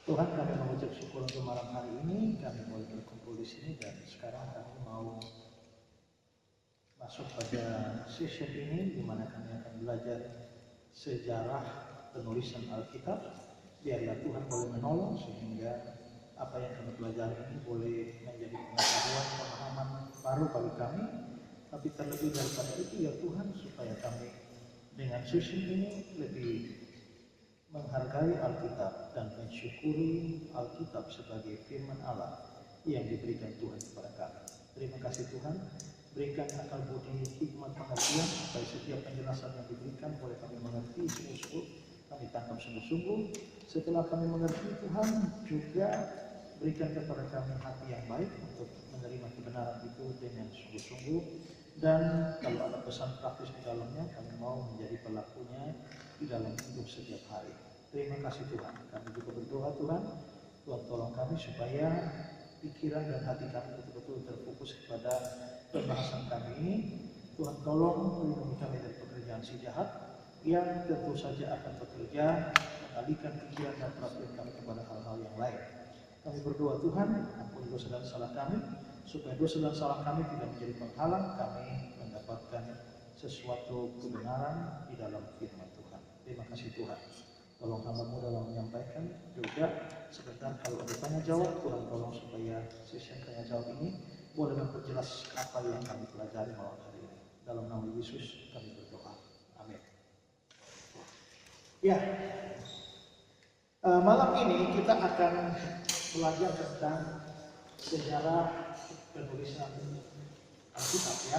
Tuhan, kami mengucap syukur untuk malam hari ini, kami boleh berkumpul di sini dan sekarang kami mau masuk pada session ini di mana kami akan belajar sejarah penulisan Alkitab. Biarlah Tuhan boleh menolong sehingga apa yang kami pelajari ini boleh menjadi pengetahuan, pemahaman baru bagi kami. Tapi terlebih daripada itu ya Tuhan, supaya kami dengan session ini lebih menghargai Alkitab dan mensyukuri Alkitab sebagai firman Allah yang diberikan Tuhan kepada kami. Terima kasih Tuhan, berikan akal budi, hikmat, pengertian supaya setiap penjelasan yang diberikan boleh kami mengerti sungguh-sungguh, kami tangkap sungguh-sungguh. Setelah kami mengerti Tuhan, juga berikan kepada kami hati yang baik untuk menerima kebenaran itu dengan sungguh-sungguh. Dan kalau ada pesan praktis di dalamnya, kami mau menjadi pelakunya di dalam hidup setiap hari. Terima kasih Tuhan. Kami juga berdoa Tuhan, Tuhan tolong kami supaya pikiran dan hati kami betul-betul terfokus kepada pembahasan kami ini. Tuhan tolong lindungi kami dari pekerjaan si jahat yang tentu saja akan bekerja mengalihkan pikiran dan perhatian kami kepada hal-hal yang lain. Kami berdoa Tuhan, ampuni dosa dan salah kami, supaya dosa dan salah kami tidak menjadi penghalang kami mendapatkan sesuatu kebenaran di dalam firman Tuhan. Terima kasih Tuhan. Tolong hamba-Mu dalam menyampaikan, juga sebentar kalau ada tanya jawab, Tuhan tolong supaya sesi tanya jawab ini boleh memperjelas apa yang kami pelajari malam hari ini. Dalam nama Yesus kami berdoa. Amin. Ya, malam ini kita akan belajar tentang sejarah penulisan Alkitab ya.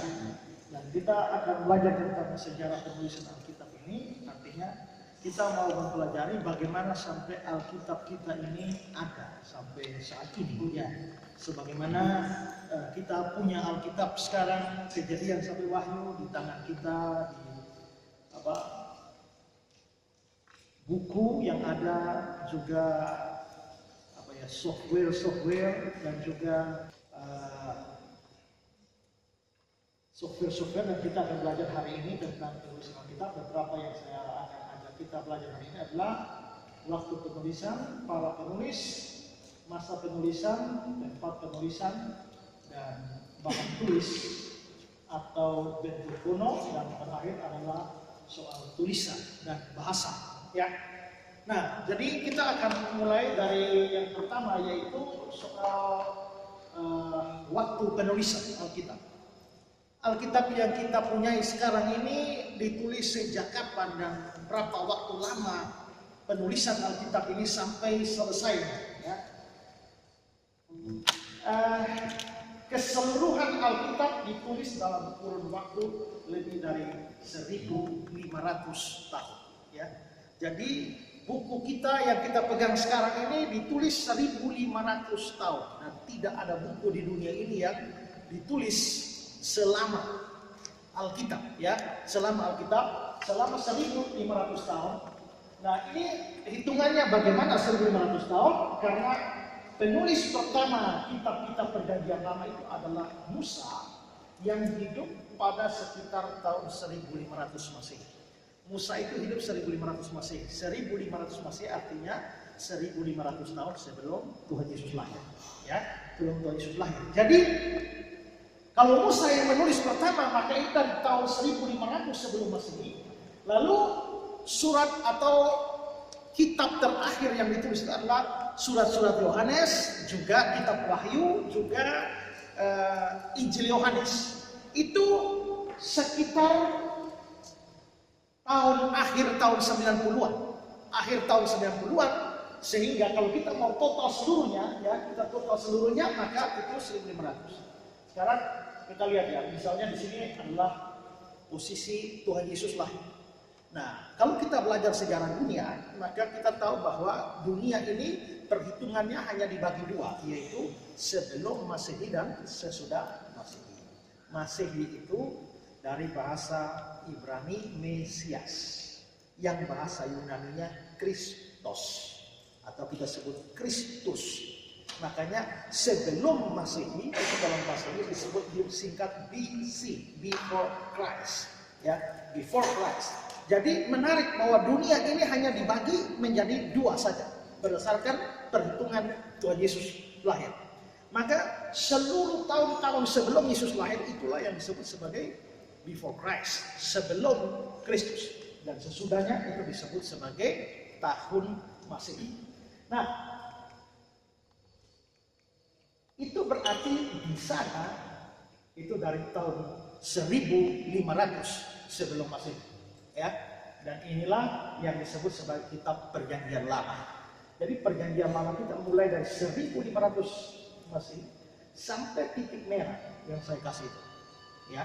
Dan kita akan belajar tentang sejarah penulisan Alkitab ini, artinya kita mau mempelajari bagaimana sampai Alkitab kita ini ada sampai saat ini ya. Sebagaimana kita punya Alkitab sekarang, Kejadian sampai Wahyu di tangan kita, di buku yang ada, juga software dan juga software dan kita akan belajar hari ini tentang penulisan Alkitab. Beberapa yang saya akan ajak kita belajar hari ini adalah waktu penulisan, para penulis, masa penulisan, tempat penulisan, dan bahan tulis atau bentuk kuno, dan terakhir adalah soal tulisan dan bahasa ya. Nah, jadi kita akan mulai dari yang pertama, yaitu soal waktu penulisan Alkitab. Alkitab yang kita punyai sekarang ini ditulis sejak kapan dan berapa waktu lama penulisan Alkitab ini sampai selesai ya. Keseluruhan Alkitab ditulis dalam kurun waktu lebih dari 1.500 tahun ya. Jadi buku kita yang kita pegang sekarang ini ditulis 1.500 tahun dan tidak ada buku di dunia ini yang ditulis selama Alkitab ya, selama Alkitab selama 1.500 tahun. Nah, ini hitungannya bagaimana 1.500 tahun? Karena penulis pertama kitab-kitab Perjanjian Lama itu adalah Musa yang hidup pada sekitar tahun 1.500 Masehi. Musa itu hidup 1.500 Masehi. 1.500 Masehi artinya 1.500 tahun sebelum Tuhan Yesus lahir. Ya, sebelum Tuhan Yesus lahir. Jadi kalau Musa yang menulis pertama, maka itu dari tahun 1.500 sebelum Masehi. Lalu surat atau kitab terakhir yang ditulis adalah surat-surat Yohanes, juga kitab Wahyu, juga Injil Yohanes. Itu sekitar akhir tahun 90-an. Akhir tahun 90-an, sehingga kalau kita mau total seluruhnya, ya, maka itu 1.500. Sekarang kita lihat ya, misalnya di sini adalah posisi Tuhan Yesus lahir. Nah, kalau kita belajar sejarah dunia, maka kita tahu bahwa dunia ini perhitungannya hanya dibagi dua, yaitu sebelum Masehi dan sesudah Masehi. Masehi itu dari bahasa Ibrani Mesias, yang bahasa Yunaninya Kristos, atau kita sebut Kristus. Makanya sebelum Masehi itu dalam bahasa Inggris disingkat BC, before Christ, ya, before Christ. Jadi menarik bahwa dunia ini hanya dibagi menjadi dua saja. berdasarkan perhitungan Tuhan Yesus lahir. Maka seluruh tahun-tahun sebelum Yesus lahir itulah yang disebut sebagai before Christ, sebelum Kristus, dan sesudahnya itu disebut sebagai tahun Masehi. Nah, itu berarti di sana itu dari tahun 1500 sebelum Masehi, ya. Dan inilah yang disebut sebagai kitab Perjanjian Lama. Jadi Perjanjian Lama kita mulai dari 1500 Masehi sampai titik merah yang saya kasih itu, ya.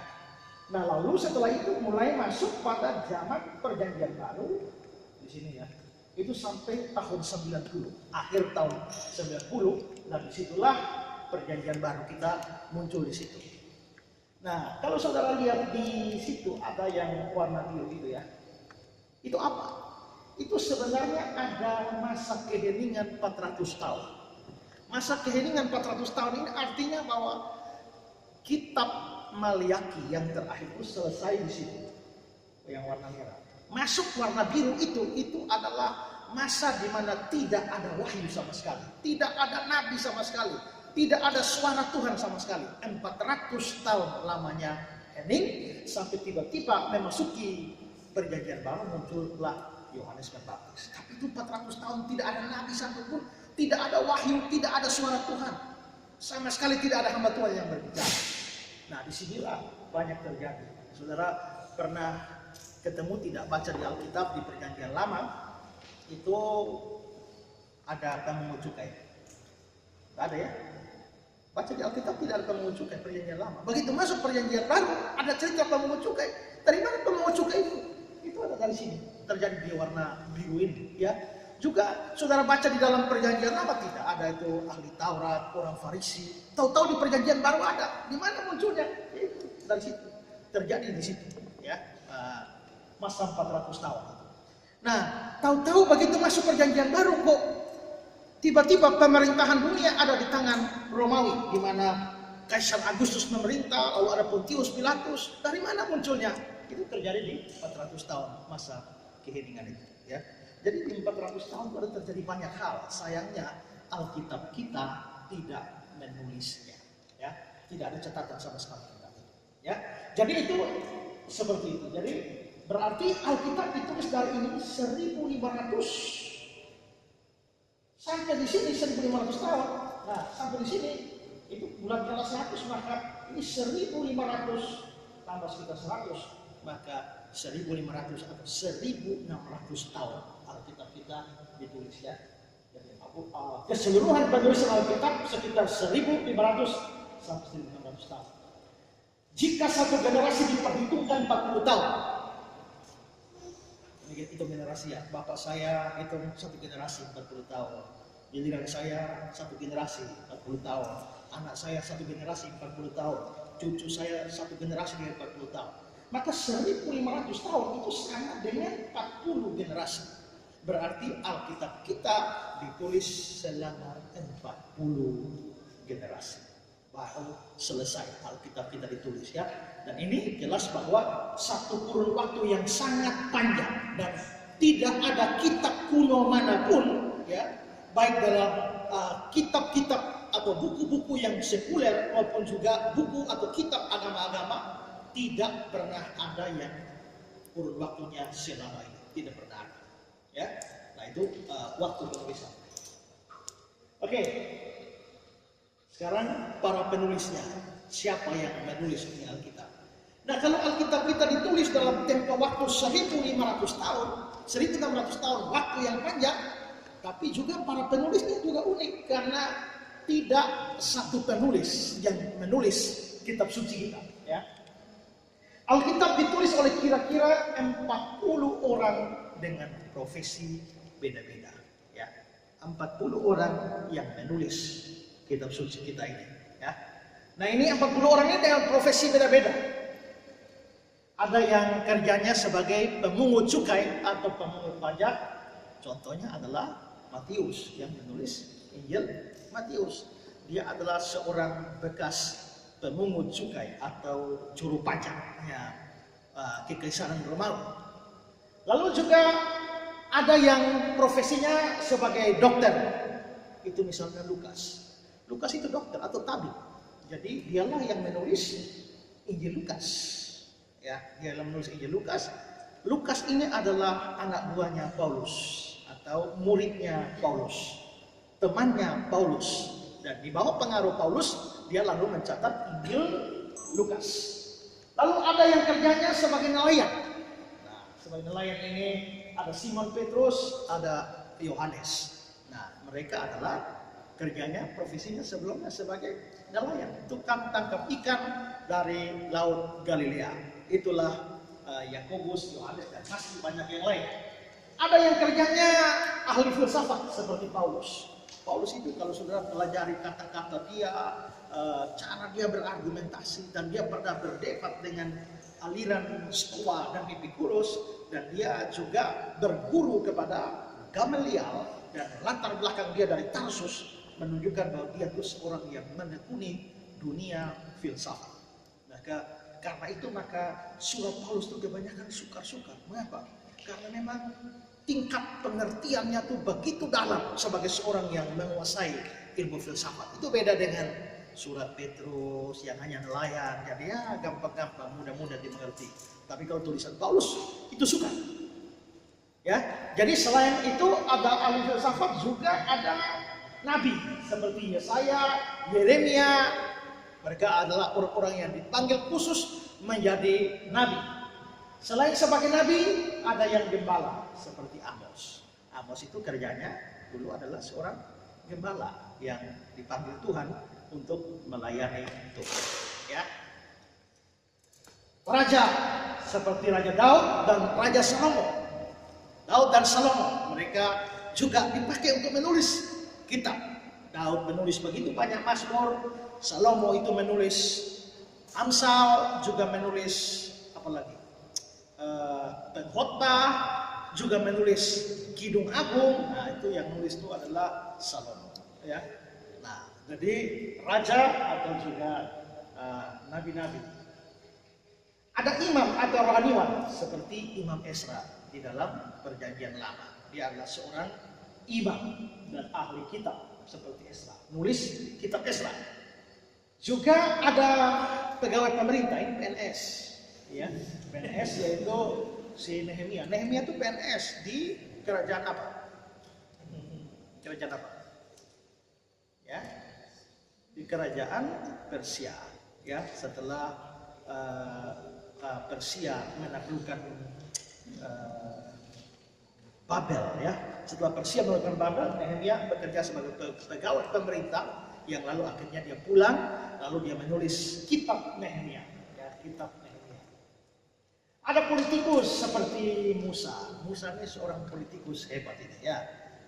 Nah, lalu setelah itu mulai masuk pada zaman Perjanjian Baru di sini, ya. Itu sampai tahun 90, akhir tahun 90, dan disitulah Perjanjian Baru kita muncul di situ. Nah, kalau saudara lihat di situ ada yang warna biru itu, ya. Itu apa? Itu sebenarnya ada masa keheningan 400 tahun. Masa keheningan 400 tahun ini artinya bahwa kitab Maliaki yang terakhir itu selesai di situ. Yang warna merah. Masuk warna biru itu adalah masa di mana tidak ada wahyu sama sekali. Tidak ada nabi sama sekali. Tidak ada suara Tuhan sama sekali. 400 tahun lamanya hening sampai tiba-tiba memasuki Perjanjian Baru muncullah Yohanes Pembaptis. Tapi itu 400 tahun tidak ada nabi satupun, tidak ada wahyu, tidak ada suara Tuhan. Sama sekali tidak ada hamba Tuhan yang berbicara. Nah, disinilah banyak terjadi. Saudara pernah ketemu tidak baca di Alkitab di Perjanjian Lama itu ada pemungut cukai? Tidak ada, ya? Baca di Alkitab tidak ada pemungut cukai Perjanjian Lama. Begitu masuk Perjanjian Baru ada cerita pemungut cukai. Dari mana pemungut cukai itu? Itu ada dari sini, terjadi di warna biru ini, ya. Juga saudara baca di dalam Perjanjian Lama tidak ada itu ahli Taurat, orang Farisi. Tahu-tahu di Perjanjian Baru ada. Di mana munculnya? Itu dari situ, terjadi di situ, ya. Masa 400 tahun. Nah, tahu-tahu begitu masuk Perjanjian Baru kok tiba-tiba pemerintahan dunia ada di tangan Romawi, di mana Kaisar Agustus memerintah, lalu ada Pontius Pilatus. Dari mana munculnya? Itu terjadi di 400 tahun masa keheningan itu, ya. Jadi di 400 tahun itu ada terjadi banyak hal. Sayangnya Alkitab kita tidak menulisnya, ya. Tidak ada catatan sama sekali tentang itu, ya. Jadi itu seperti itu. Jadi berarti Alkitab ditulis dari ini 1500 sampai di sini 1500 tahun. Nah, sampai di sini itu bulan kala 100, maka ini 1500 tambah sekitar 100. Maka 1500 atau 1600 tahun Alkitab kita ditulis, ya. Jadi keseluruhan penulisan Alkitab sekitar 1500 sampai 1600 tahun. Jika satu generasi diperhitungkan 40 tahun, ini itu generasi, ya. Bapak saya itu satu generasi 40 tahun, giliran saya satu generasi 40 tahun, anak saya satu generasi 40 tahun, cucu saya satu generasi dengan 40 tahun. Maka 1500 tahun itu sama dengan 40 generasi. Berarti Alkitab kita ditulis selama 40 generasi. Baru selesai Alkitab kita ditulis, ya. Dan ini jelas bahwa satu kurun waktu yang sangat panjang dan tidak ada kitab kuno manapun, ya, baik dalam kitab-kitab atau buku-buku yang sekuler maupun juga buku atau kitab agama-agama, tidak pernah ada yang kurun waktunya selama ini, tidak pernah ada, ya. Nah, itu waktu penulisan. Oke. Sekarang para penulisnya, siapa yang menulis ini Alkitab? Nah, kalau Alkitab kita ditulis dalam tempo waktu 1500 tahun, 1600 tahun, waktu yang panjang, tapi juga para penulisnya juga unik karena tidak satu penulis yang menulis kitab suci kita, ya. Alkitab ditulis oleh kira-kira 40 orang dengan profesi beda-beda, ya. 40 orang yang menulis kitab suci kita ini, ya. Nah, ini 40 orang ini dengan profesi beda-beda. Ada yang kerjanya sebagai pemungut cukai atau pemungut pajak. Contohnya adalah Matius yang menulis Injil Matius. Dia adalah seorang bekas pemungut cukai atau juru pajaknya Kekaisaran Romawi. Lalu juga Ada yang profesinya sebagai dokter, itu misalnya Lukas. Lukas itu dokter atau tabib. Jadi dialah yang menulis Injil Lukas. Ya, dia yang menulis Injil Lukas. Lukas ini adalah anak buahnya Paulus atau muridnya Paulus, temannya Paulus. Dan di bawah pengaruh Paulus, dia lalu mencatat Injil Lukas. Lalu ada yang kerjanya sebagai nelayan. Nah, sebagai nelayan ini ada Simon Petrus, ada Yohanes. Nah, mereka adalah kerjanya, profesinya sebelumnya sebagai nelayan, tukang tangkap ikan dari laut Galilea. Itulah Yakobus, Yohanes, dan masih banyak yang lain. Ada yang kerjanya ahli filsafat seperti Paulus. Paulus itu kalau saudara pelajari kata-kata dia, cara dia berargumentasi, dan dia pernah berdebat dengan aliran Stoa dan Epikurus, dan dia juga berguru kepada Gamaliel, dan latar belakang dia dari Tarsus menunjukkan bahwa dia itu seorang yang menekuni dunia filsafat. Karena itu maka surat Paulus itu kebanyakan sukar-sukar. Mengapa? Karena memang tingkat pengertiannya itu begitu dalam sebagai seorang yang menguasai ilmu filsafat. Itu beda dengan surat Petrus yang hanya nelayan, jadi ya gampang-gampang, mudah-mudah dimengerti. Tapi kalau tulisan Paulus itu sukar. Ya, jadi selain itu ada ahli filsafat, juga ada nabi seperti Yesaya, Yeremia. Mereka adalah orang-orang yang dipanggil khusus menjadi nabi. Selain sebagai nabi, ada yang gembala seperti Amos. Amos itu kerjanya dulu adalah seorang gembala yang dipanggil Tuhan untuk melayani Tuhan. Ya. Raja seperti Raja Daud dan Raja Salomo. Daud dan Salomo mereka juga dipakai untuk menulis kitab. Daud menulis begitu banyak mazmur, Salomo itu menulis Amsal, juga menulis apa lagi? Pengkhotbah, juga menulis Kidung Agung. Nah, itu yang nulis itu adalah Salomo, ya. Nah, jadi raja atau juga nabi-nabi. Ada imam atau rohaniwan seperti Imam Ezra di dalam Perjanjian Lama. Dia adalah seorang imam dan ahli kitab seperti Ezra, nulis kitab Ezra. Juga ada pegawai pemerintah, ini PNS, ya. PNS yaitu si Nehemia. Nehemia itu PNS di kerajaan apa? Kerajaan apa? Ya, di kerajaan Persia. Ya, setelah Persia menaklukkan Babel, ya. Setelah Persia menaklukkan Babel, Nehemia bekerja sebagai pegawai pemerintah yang lalu akhirnya dia pulang, lalu dia menulis kitab Nehemia, ya, kitab Nehemia. Ada politikus seperti Musa. Musa ini seorang politikus hebat ini, ya.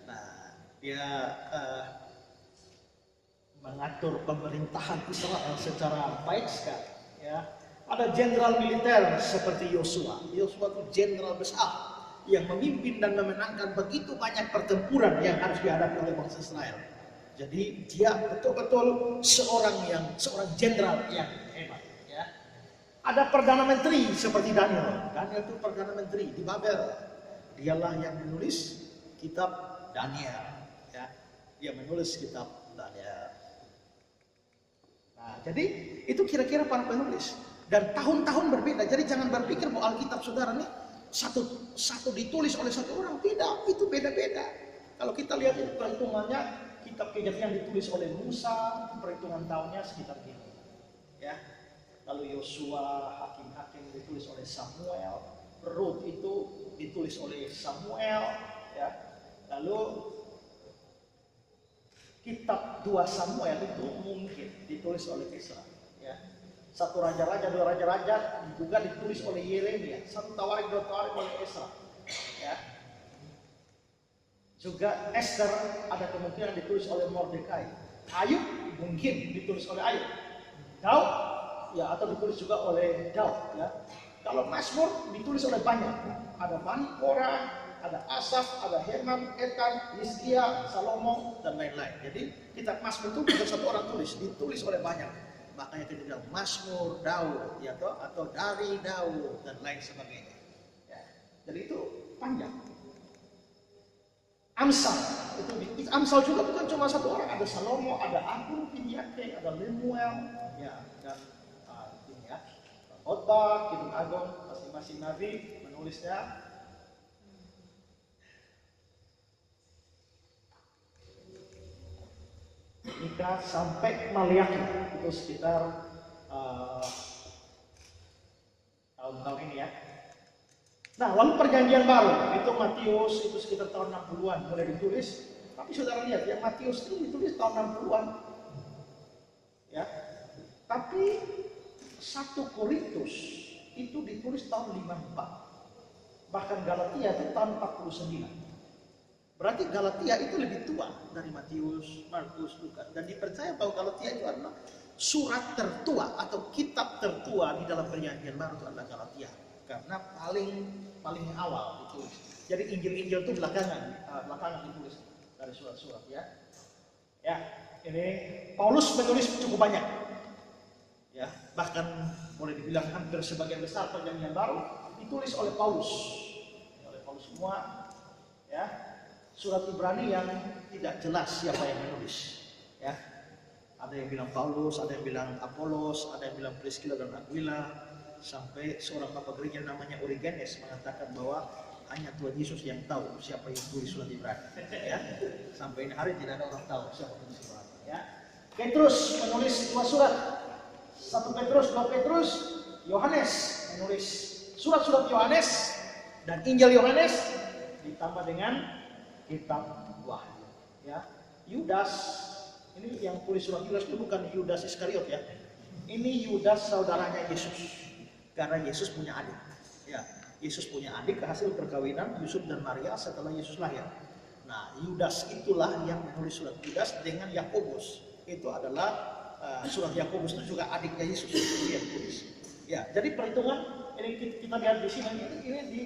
Nah, dia mengatur pemerintahan Israel secara baik sekali, ya. Ada jenderal militer seperti Yosua. Yosua itu jenderal besar yang memimpin dan memenangkan begitu banyak pertempuran yang harus dihadapi oleh bangsa Israel. Jadi dia betul-betul seorang jenderal yang hebat, ya. Ada perdana menteri seperti Daniel. Daniel itu perdana menteri di Babel. Dialah yang menulis kitab Daniel, ya. Dia menulis kitab Daniel. Nah, jadi itu kira-kira para penulis. Dan tahun-tahun berbeda. Jadi jangan berpikir bahwa Alkitab saudara ini satu ditulis oleh satu orang. Tidak, itu beda-beda. Kalau kita lihat itu perhitungannya, kitab Kejadian ditulis oleh Musa, perhitungan tahunnya sekitar gini, ya. Lalu Yosua, Hakim-Hakim ditulis oleh Samuel, Rut itu ditulis oleh Samuel, ya. Lalu kitab 2 Samuel itu mungkin ditulis oleh Ezra, ya. 1 Raja-Raja, 2 Raja-Raja juga ditulis oleh Yeremia, 1 Tawarik, 2 Tawarik oleh Ezra, ya. Juga Esther ada kemungkinan ditulis oleh Mordekai. Ayub mungkin ditulis oleh Ayub. Daud ya, atau ditulis juga oleh Daud, ya. Kalau Mazmur ditulis oleh banyak. Ada Bani Korah, ada Asaf, ada Heman, Etan, Hizkia, Salomo, dan lain-lain. Jadi kitab Mazmur itu bukan satu orang tulis, ditulis oleh banyak. Makanya kita bilang Mazmur Daud, ya, atau dari Daud dan lain sebagainya. Ya. Jadi itu panjang. Amsal. Amsal juga bukan cuma satu orang, ada Salomo, ada Agur, Piniake, ada Lemuel, ya, dan ini ya, Khotbah, Kidung Agung, masing-masing nabi menulisnya. Mika sampai Maliaki itu sekitar tahun-tahun ini ya. Nah, lalu perjanjian baru itu Matius itu sekitar tahun 60-an mulai ditulis. Tapi saudara lihat ya, Matius itu ditulis tahun 60-an. Ya. Tapi 1 Korintus itu ditulis tahun 54. Bahkan Galatia itu tahun 49. Berarti Galatia itu lebih tua dari Matius, Markus, Lukas. Dan dipercaya bahwa Galatia itu adalah surat tertua atau kitab tertua di dalam perjanjian baru itu adalah Galatia. Karena paling awal ditulis. Jadi Injil-Injil itu belakangan ditulis dari surat-surat ya. Ya, ini Paulus menulis cukup banyak. Ya, bahkan boleh dibilang hampir sebagian besar perjanjian baru ditulis oleh Paulus. Oleh Paulus semua. Ya. Surat Ibrani yang tidak jelas siapa yang menulis. Ya. Ada yang bilang Paulus, ada yang bilang Apolos, ada yang bilang Priscilla dan Aquila. Sampai seorang bapak gereja namanya Origenes mengatakan bahwa hanya Tuhan Yesus yang tahu siapa yang tulis surat Ibrani. Ya. Sampai ini hari tidak ada orang tahu siapa yang tulis Ibrani. Ya. Petrus menulis 2 surat. 1 Petrus, 2 Petrus, Yohanes menulis surat-surat Yohanes dan Injil Yohanes ditambah dengan kitab Wahyu. Ya. Yudas, ini yang tulis surat Yudas itu bukan Yudas Iskariot ya. Ini Yudas saudaranya Yesus. Karena Yesus punya adik. Ya, Yesus punya adik hasil perkawinan Yusuf dan Maria setelah Yesus lahir. Nah, Yudas itulah yang menulis surat Yudas dengan Yakobus. Itu adalah surat Yakobus itu juga adiknya Yesus yang tulis. Ya, jadi perhitungan ini kita lihat di sini ini di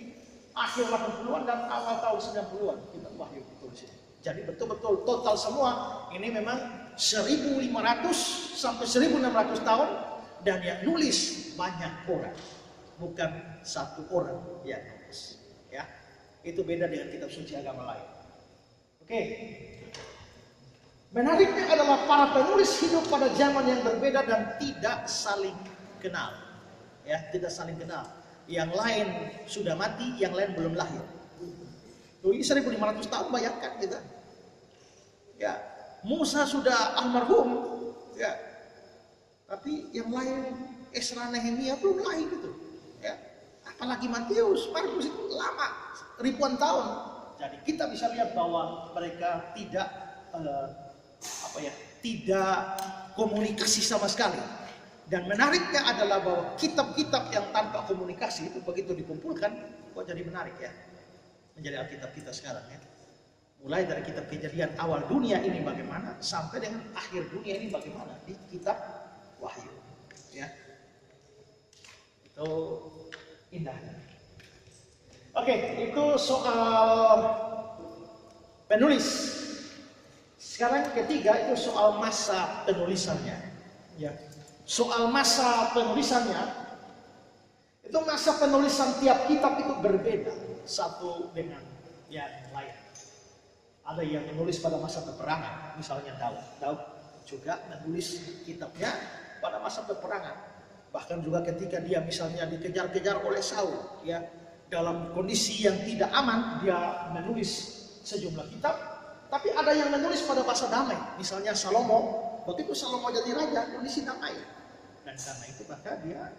akhir 80-an dan awal tahun 90-an kita Wahyu ditulis ini. Jadi betul-betul total semua ini memang 1500 sampai 1600 tahun dan yang nulis banyak orang, bukan satu orang yang nulis. Ya, itu beda dengan kitab suci agama lain. Oke. Menariknya adalah para penulis hidup pada zaman yang berbeda dan tidak saling kenal. Ya, tidak saling kenal. Yang lain sudah mati, yang lain belum lahir. Ini 1500 tahun bayangkan kita. Ya, Musa sudah almarhum, ya. Tapi yang lain Esra, Nehemia belum lahir gitu. Ya. Apalagi Matius, Markus itu lama, ribuan tahun. Jadi kita bisa lihat bahwa mereka tidak tidak komunikasi sama sekali. Dan menariknya adalah bahwa kitab-kitab yang tanpa komunikasi itu begitu dikumpulkan, kok jadi menarik ya. Menjadi Alkitab kita sekarang ya. Mulai dari kitab Kejadian awal dunia ini bagaimana, sampai dengan akhir dunia ini bagaimana di kitab Wahyu. Ya. Itu indah. Oke, itu soal penulis. Sekarang ketiga itu soal masa penulisannya. Ya. Soal masa penulisannya, itu masa penulisan tiap kitab itu berbeda satu dengan yang lain. Ada yang menulis pada masa peperangan, misalnya Daud juga menulis kitabnya pada masa peperangan. Bahkan juga ketika dia misalnya dikejar-kejar oleh Saul, ya dalam kondisi yang tidak aman, dia menulis sejumlah kitab. Tapi ada yang menulis pada masa damai, misalnya Salomo. Begitu Salomo jadi raja, kondisi damai. Dan karena itu maka dia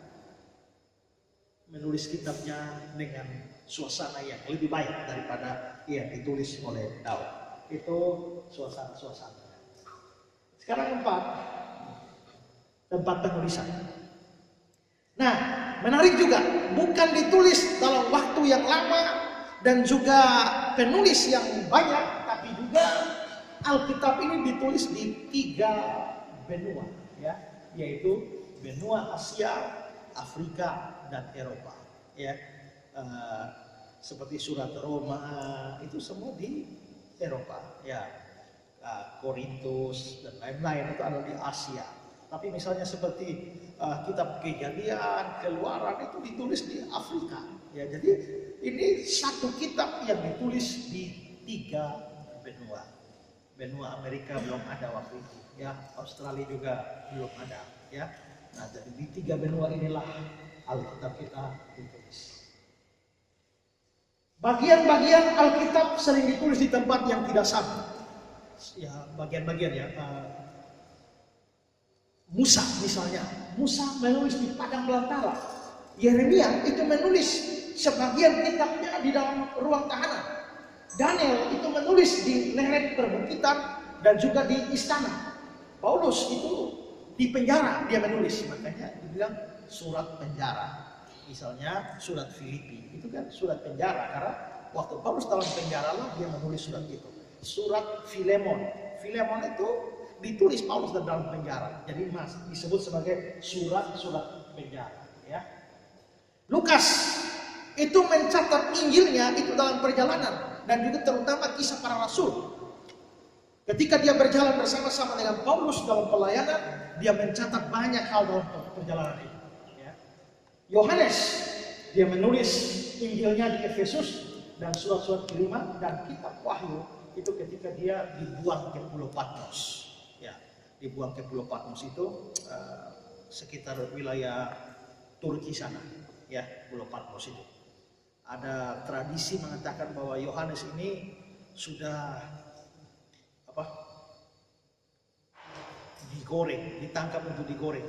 menulis kitabnya dengan suasana yang lebih baik daripada yang ditulis oleh Daud. Itu suasana-suasana. Sekarang tempat penulisan. Nah, menarik juga, bukan ditulis dalam waktu yang lama dan juga penulis yang banyak, tapi juga Alkitab ini ditulis di 3 benua, ya, yaitu benua Asia, Afrika, dan Eropa. Ya, seperti surat Roma itu semua di Eropa, ya, Korintus dan lain-lain itu ada di Asia. Tapi misalnya seperti kitab Kejadian, Keluaran itu ditulis di Afrika. Ya, jadi ini satu kitab yang ditulis di 3 benua. Benua Amerika belum ada waktu itu, ya. Australia juga belum ada, ya. Nah, jadi di 3 benua inilah Alkitab kita ditulis. Bagian-bagian Alkitab sering ditulis di tempat yang tidak sama. Ya, bagian-bagian ya. Musa misalnya, Musa menulis di padang belantara. Yeremia itu menulis sebagian kitabnya di dalam ruang tahanan. Daniel itu menulis di lereng perbukitan dan juga di istana. Paulus itu di penjara dia menulis, makanya dibilang surat penjara. Misalnya surat Filipi itu kan surat penjara, karena waktu Paulus dalam penjara lah dia menulis surat itu. Surat Filemon itu ditulis Paulus dalam penjara, jadi disebut sebagai surat-surat penjara, ya. Lukas itu mencatat Injilnya itu dalam perjalanan dan juga terutama kisah para rasul. Ketika dia berjalan bersama-sama dengan Paulus dalam pelayanan, dia mencatat banyak hal dalam perjalanan itu. Ya. Yohanes dia menulis Injilnya di Efesus dan surat-surat kiriman dan kitab Wahyu itu ketika dia dibuang ke Pulau Patmos. Ya, dibuang ke Pulau Patmos itu sekitar wilayah Turki sana, ya, Pulau Patmos itu. Ada tradisi mengatakan bahwa Yohanes ini sudah digoreng, ditangkap untuk digoreng,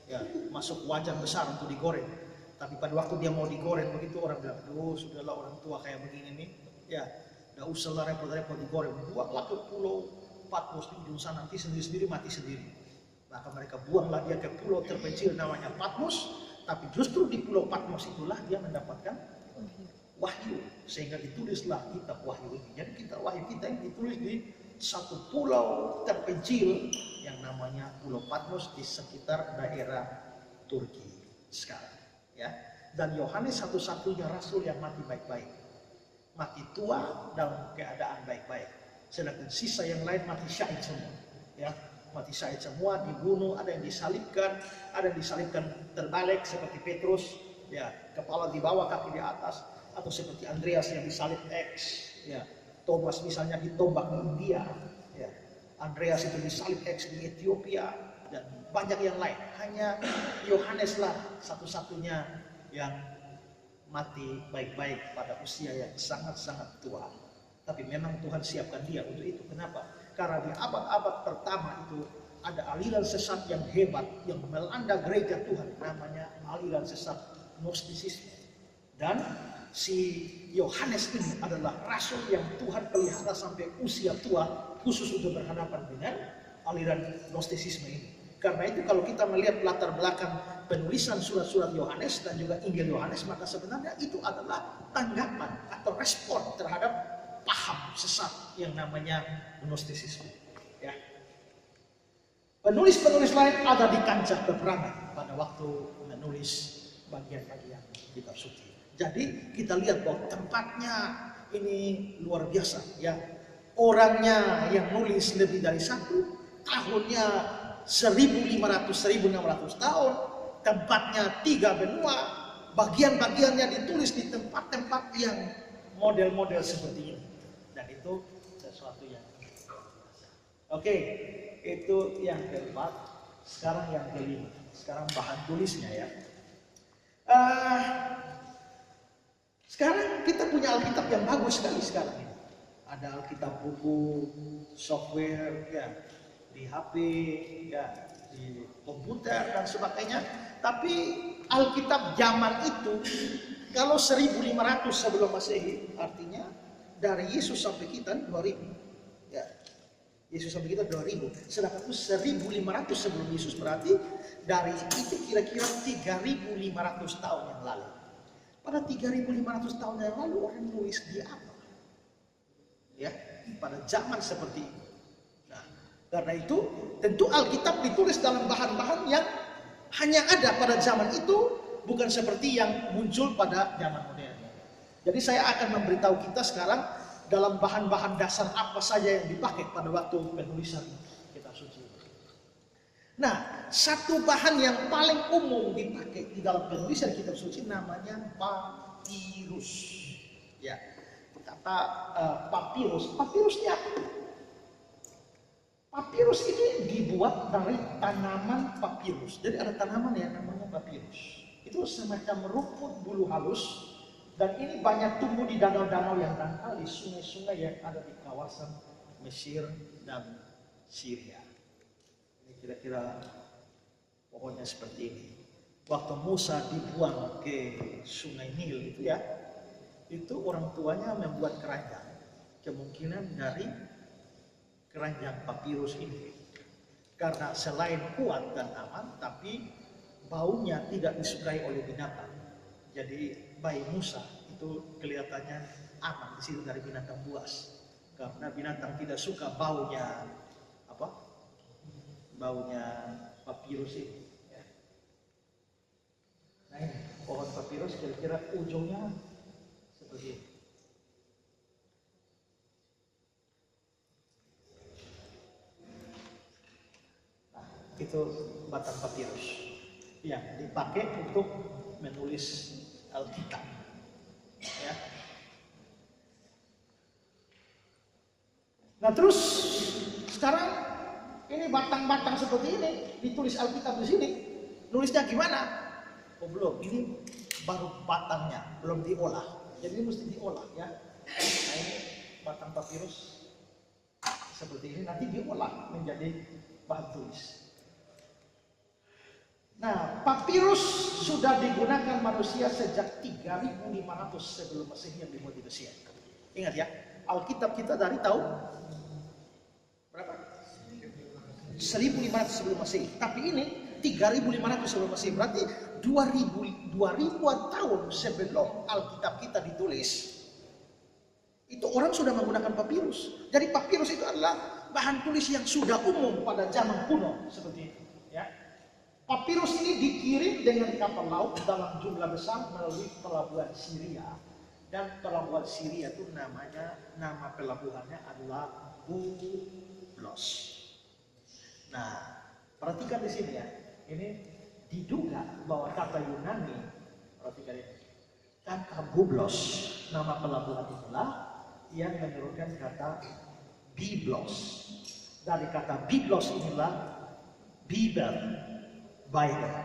ya, masuk wajan besar untuk digoreng. Tapi pada waktu dia mau digoreng begitu orang bilang, "Duh, sudahlah orang tua kayak begini nih, ya, nggak usahlah repot-repot digoreng. Buanglah ke Pulau Patmos di ujung sana, nanti sendiri-sendiri mati sendiri." Maka mereka buanglah dia ke pulau terpencil namanya Patmos, tapi justru di Pulau Patmos itulah dia mendapatkan wahyu, sehingga ditulislah kitab Wahyu ini. Jadi kitab Wahyu kita yang ditulis di satu pulau terpencil yang namanya Pulau Patmos di sekitar daerah Turki sekarang, ya. Dan Yohanes satu-satunya rasul yang mati baik-baik, mati tua dalam keadaan baik-baik. Sedangkan sisa yang lain mati syahid semua, ya, mati syahid semua, dibunuh, ada yang disalibkan, ada yang disalibkan terbalik seperti Petrus, ya, kepala di bawah kaki di atas, atau seperti Andreas yang disalib X, ya, Thomas misalnya ditombak di India, ya, Andreas itu disalib X di Ethiopia, dan banyak yang lain. Hanya Yohaneslah satu-satunya yang mati baik-baik pada usia yang sangat-sangat tua. Tapi memang Tuhan siapkan dia untuk itu. Kenapa? Karena di abad-abad pertama itu ada aliran sesat yang hebat yang melanda gereja Tuhan, namanya aliran sesat Gnostisisme. Dan si Yohanes ini adalah rasul yang Tuhan pelihara sampai usia tua, khusus untuk berhadapan dengan aliran Gnostisisme ini. Karena itu kalau kita melihat latar belakang penulisan surat-surat Yohanes dan juga Injil Yohanes, maka sebenarnya itu adalah tanggapan atau respon terhadap paham sesat yang namanya Gnostisisme. Ya. Penulis-penulis lain ada di kancah peperangan pada waktu menulis bagian-bagian kitab suci. Jadi kita lihat bahwa tempatnya ini luar biasa, ya. Orangnya yang nulis lebih dari satu, tahunnya 1500-1600 tahun, tempatnya 3 benua, bagian-bagiannya ditulis di tempat-tempat yang model-model seperti ini. Dan itu sesuatu yang oke, itu yang keempat. Sekarang yang kelima, sekarang bahan tulisnya, ya. Sekarang kita punya Alkitab yang bagus sekali sekarang ini. Ada Alkitab buku, software, ya, di HP, ya, di komputer dan sebagainya. Tapi Alkitab zaman itu, kalau 1500 sebelum Masehi, artinya dari Yesus sampai kita 2000. Ya. Yesus sampai kita 2000. Sedangkan itu 1500 sebelum Yesus, berarti dari itu kira-kira 3500 tahun yang lalu. Pada 3500 tahun yang lalu orang nulis di apa? Ya, pada zaman seperti itu. Nah, karena itu tentu Alkitab ditulis dalam bahan-bahan yang hanya ada pada zaman itu, bukan seperti yang muncul pada zaman modern. Jadi saya akan memberitahu kita sekarang dalam bahan-bahan dasar apa saja yang dipakai pada waktu penulisan kitab suci. Nah, satu bahan yang paling umum dipakai di dalam penulisan kitab suci namanya papirus. Ya, kata papirus. Papirusnya apa? Papirus ini dibuat dari tanaman papirus. Jadi ada tanaman yang namanya papirus. Itu semacam rumput bulu halus. Dan ini banyak tumbuh di danau-danau yang dangkal, di sungai-sungai yang ada di kawasan Mesir dan Syria. Ini kira-kira pohonnya seperti ini. Waktu Musa dibuang ke sungai Nil itu ya, itu orang tuanya membuat keranjang. Kemungkinan dari keranjang papirus ini. Karena selain kuat dan aman, tapi baunya tidak disukai oleh binatang. Jadi bayi Musa itu kelihatannya aman di situ dari binatang buas. Karena binatang tidak suka baunya apa? Baunya papirus ini. Nah ini pohon papirus kira-kira ujungnya seperti ini. Nah, itu batang papirus yang dipakai untuk menulis Alkitab. Ya. Nah terus sekarang ini batang-batang seperti ini ditulis Alkitab di sini. Nulisnya gimana? Oh belum, ini baru batangnya, belum diolah. Jadi ini mesti diolah ya. Nah ini batang papirus seperti ini nanti diolah menjadi bahan tulis. Nah, papirus sudah digunakan manusia sejak 3.500 sebelum Masehi yang dibuat di Mesir. Ingat ya, Alkitab kita dari tahun berapa? 1.500 sebelum Masehi. Tapi ini 3.500 sebelum Masehi. Berarti 2000-an tahun sebelum Alkitab kita ditulis. Itu orang sudah menggunakan papirus. Jadi papirus itu adalah bahan tulis yang sudah umum pada zaman kuno seperti itu. Ya. Papirus ini dikirim dengan kapal laut dalam jumlah besar melalui pelabuhan Syria. Dan pelabuhan Syria itu nama pelabuhannya adalah Bublos. Nah, perhatikan di sini ya. Ini diduga bahwa kata Yunani, perhatikan ini. Kata Bublos, nama pelabuhan itulah yang menurunkan kata Biblos. Dari kata Biblos inilah Bible. Bible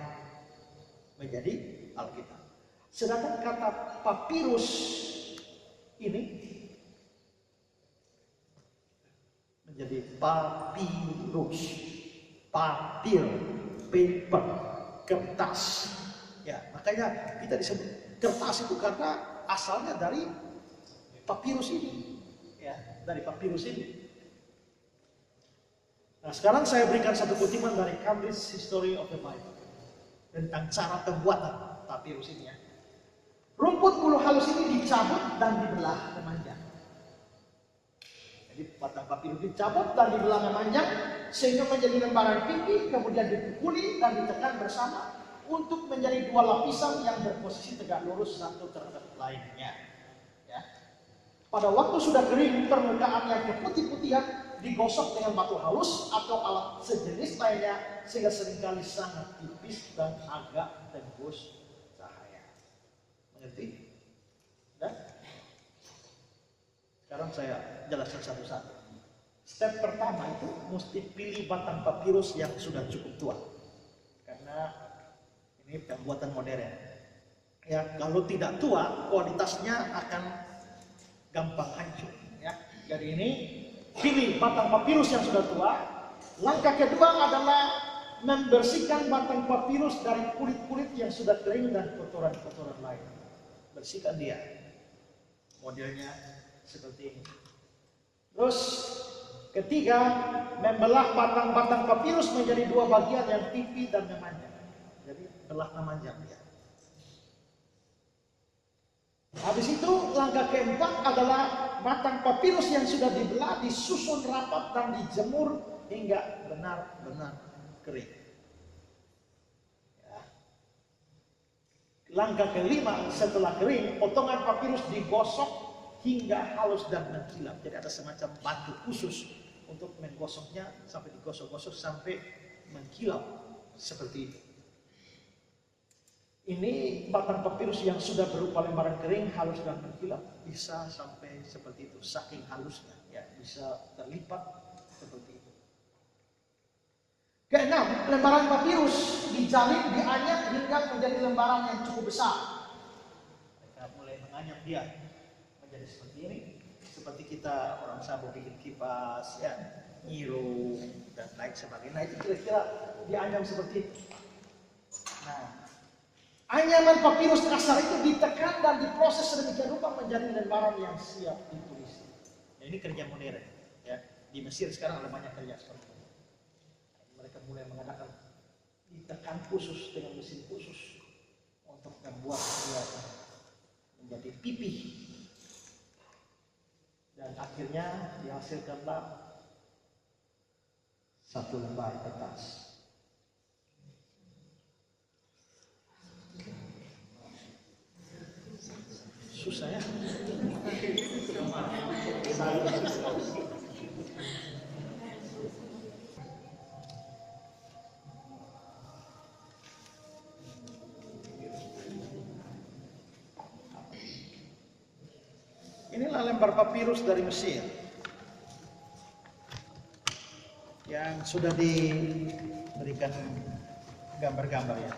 menjadi Alkitab. Sedangkan kata papirus ini menjadi papirus, papir, paper, kertas. Ya, makanya kita disebut kertas itu karena asalnya dari papirus ini, ya, dari papirus ini. Nah, sekarang saya berikan satu kutipan dari Cambridge History of the Bible tentang cara pembuatan papirus ini ya. Rumput bulu halus ini dicabut dan dibelah memanjang. Jadi batang papirus dicabut dan dibelah memanjang sehingga menjadi lembaran tinggi, kemudian dipukuli dan ditekan bersama untuk menjadi dua lapisan yang berposisi tegak lurus satu terhadap lainnya. Ya. Pada waktu sudah kering, permukaan yang keputih-putihan digosok dengan batu halus atau alat sejenis lainnya sehingga seringkali sangat tipis dan agak tembus cahaya. Mengerti? Dan sekarang saya jelaskan satu-satu. Step pertama itu mesti pilih batang papirus yang sudah cukup tua, karena ini pembuatan modern. Ya, kalau tidak tua, kualitasnya akan gampang hancur. Ya, jadi ini pilih batang papirus yang sudah tua. Langkah kedua adalah membersihkan batang papirus dari kulit-kulit yang sudah kering dan kotoran-kotoran lain. Bersihkan dia. Modelnya seperti ini. Terus ketiga, membelah batang-batang papirus menjadi dua bagian yang tipis dan memanjang. Jadi belah memanjang dia. Habis itu langkah keempat adalah batang papirus yang sudah dibelah disusun rapat dan dijemur hingga benar-benar kering. Ya. Langkah kelima, setelah kering, potongan papirus digosok hingga halus dan mengkilap. Jadi ada semacam batu khusus untuk menggosoknya sampai digosok-gosok sampai mengkilap seperti itu. Ini batang papirus yang sudah berupa lembaran kering, halus dan berkilap, bisa sampai seperti itu, saking halusnya, ya, bisa terlipat seperti itu. Keenam, lembaran papirus dijalin, dianyam hingga menjadi lembaran yang cukup besar. Mereka mulai menganyam dia menjadi seperti ini, seperti kita orang Sabo bikin kipas, ya, nyiru dan lain sebagainya. Nah, itu kira-kira dianyam seperti itu. Nah, anyaman papirus kasar itu ditekan dan diproses sedemikian rupa menjadi lembaran yang siap ditulis. Nah, ini kerja modern, ya. Di Mesir sekarang ada banyak kerja seperti ini. Mereka mulai mengadakan ditekan khusus dengan mesin khusus untuk membuat dia menjadi pipih. Dan akhirnya dihasilkanlah satu lembar kertas. Susah ya. Inilah lembar papirus dari Mesir yang sudah diberikan gambar-gambar ya.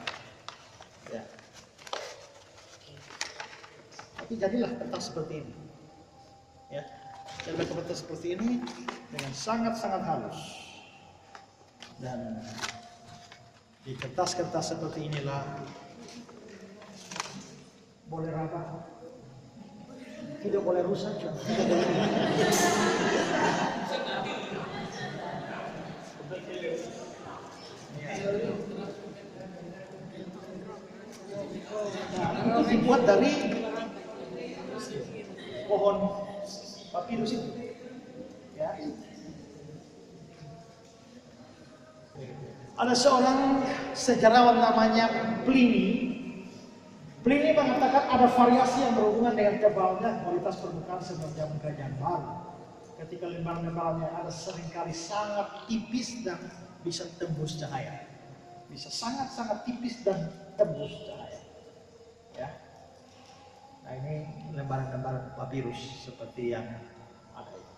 Ya. Tapi jadilah kertas seperti ini. Ya. Jadilah kertas seperti ini dengan sangat-sangat halus. Dan di kertas-kertas seperti inilah boleh raba, tidak boleh rusak juga. Nah, itu dibuat dari pohon papirus itu, ya. Ada seorang sejarawan namanya Pliny. Pliny mengatakan ada variasi yang berhubungan dengan tebalnya kualitas permukaan sebelum zaman kerajaan baru. Ketika lembaran-lembarannya ada seringkali sangat tipis dan bisa tembus cahaya. Bisa sangat-sangat tipis dan tembus cahaya. Ya. Nah, ini lembaran-lembaran papirus seperti yang ada ini.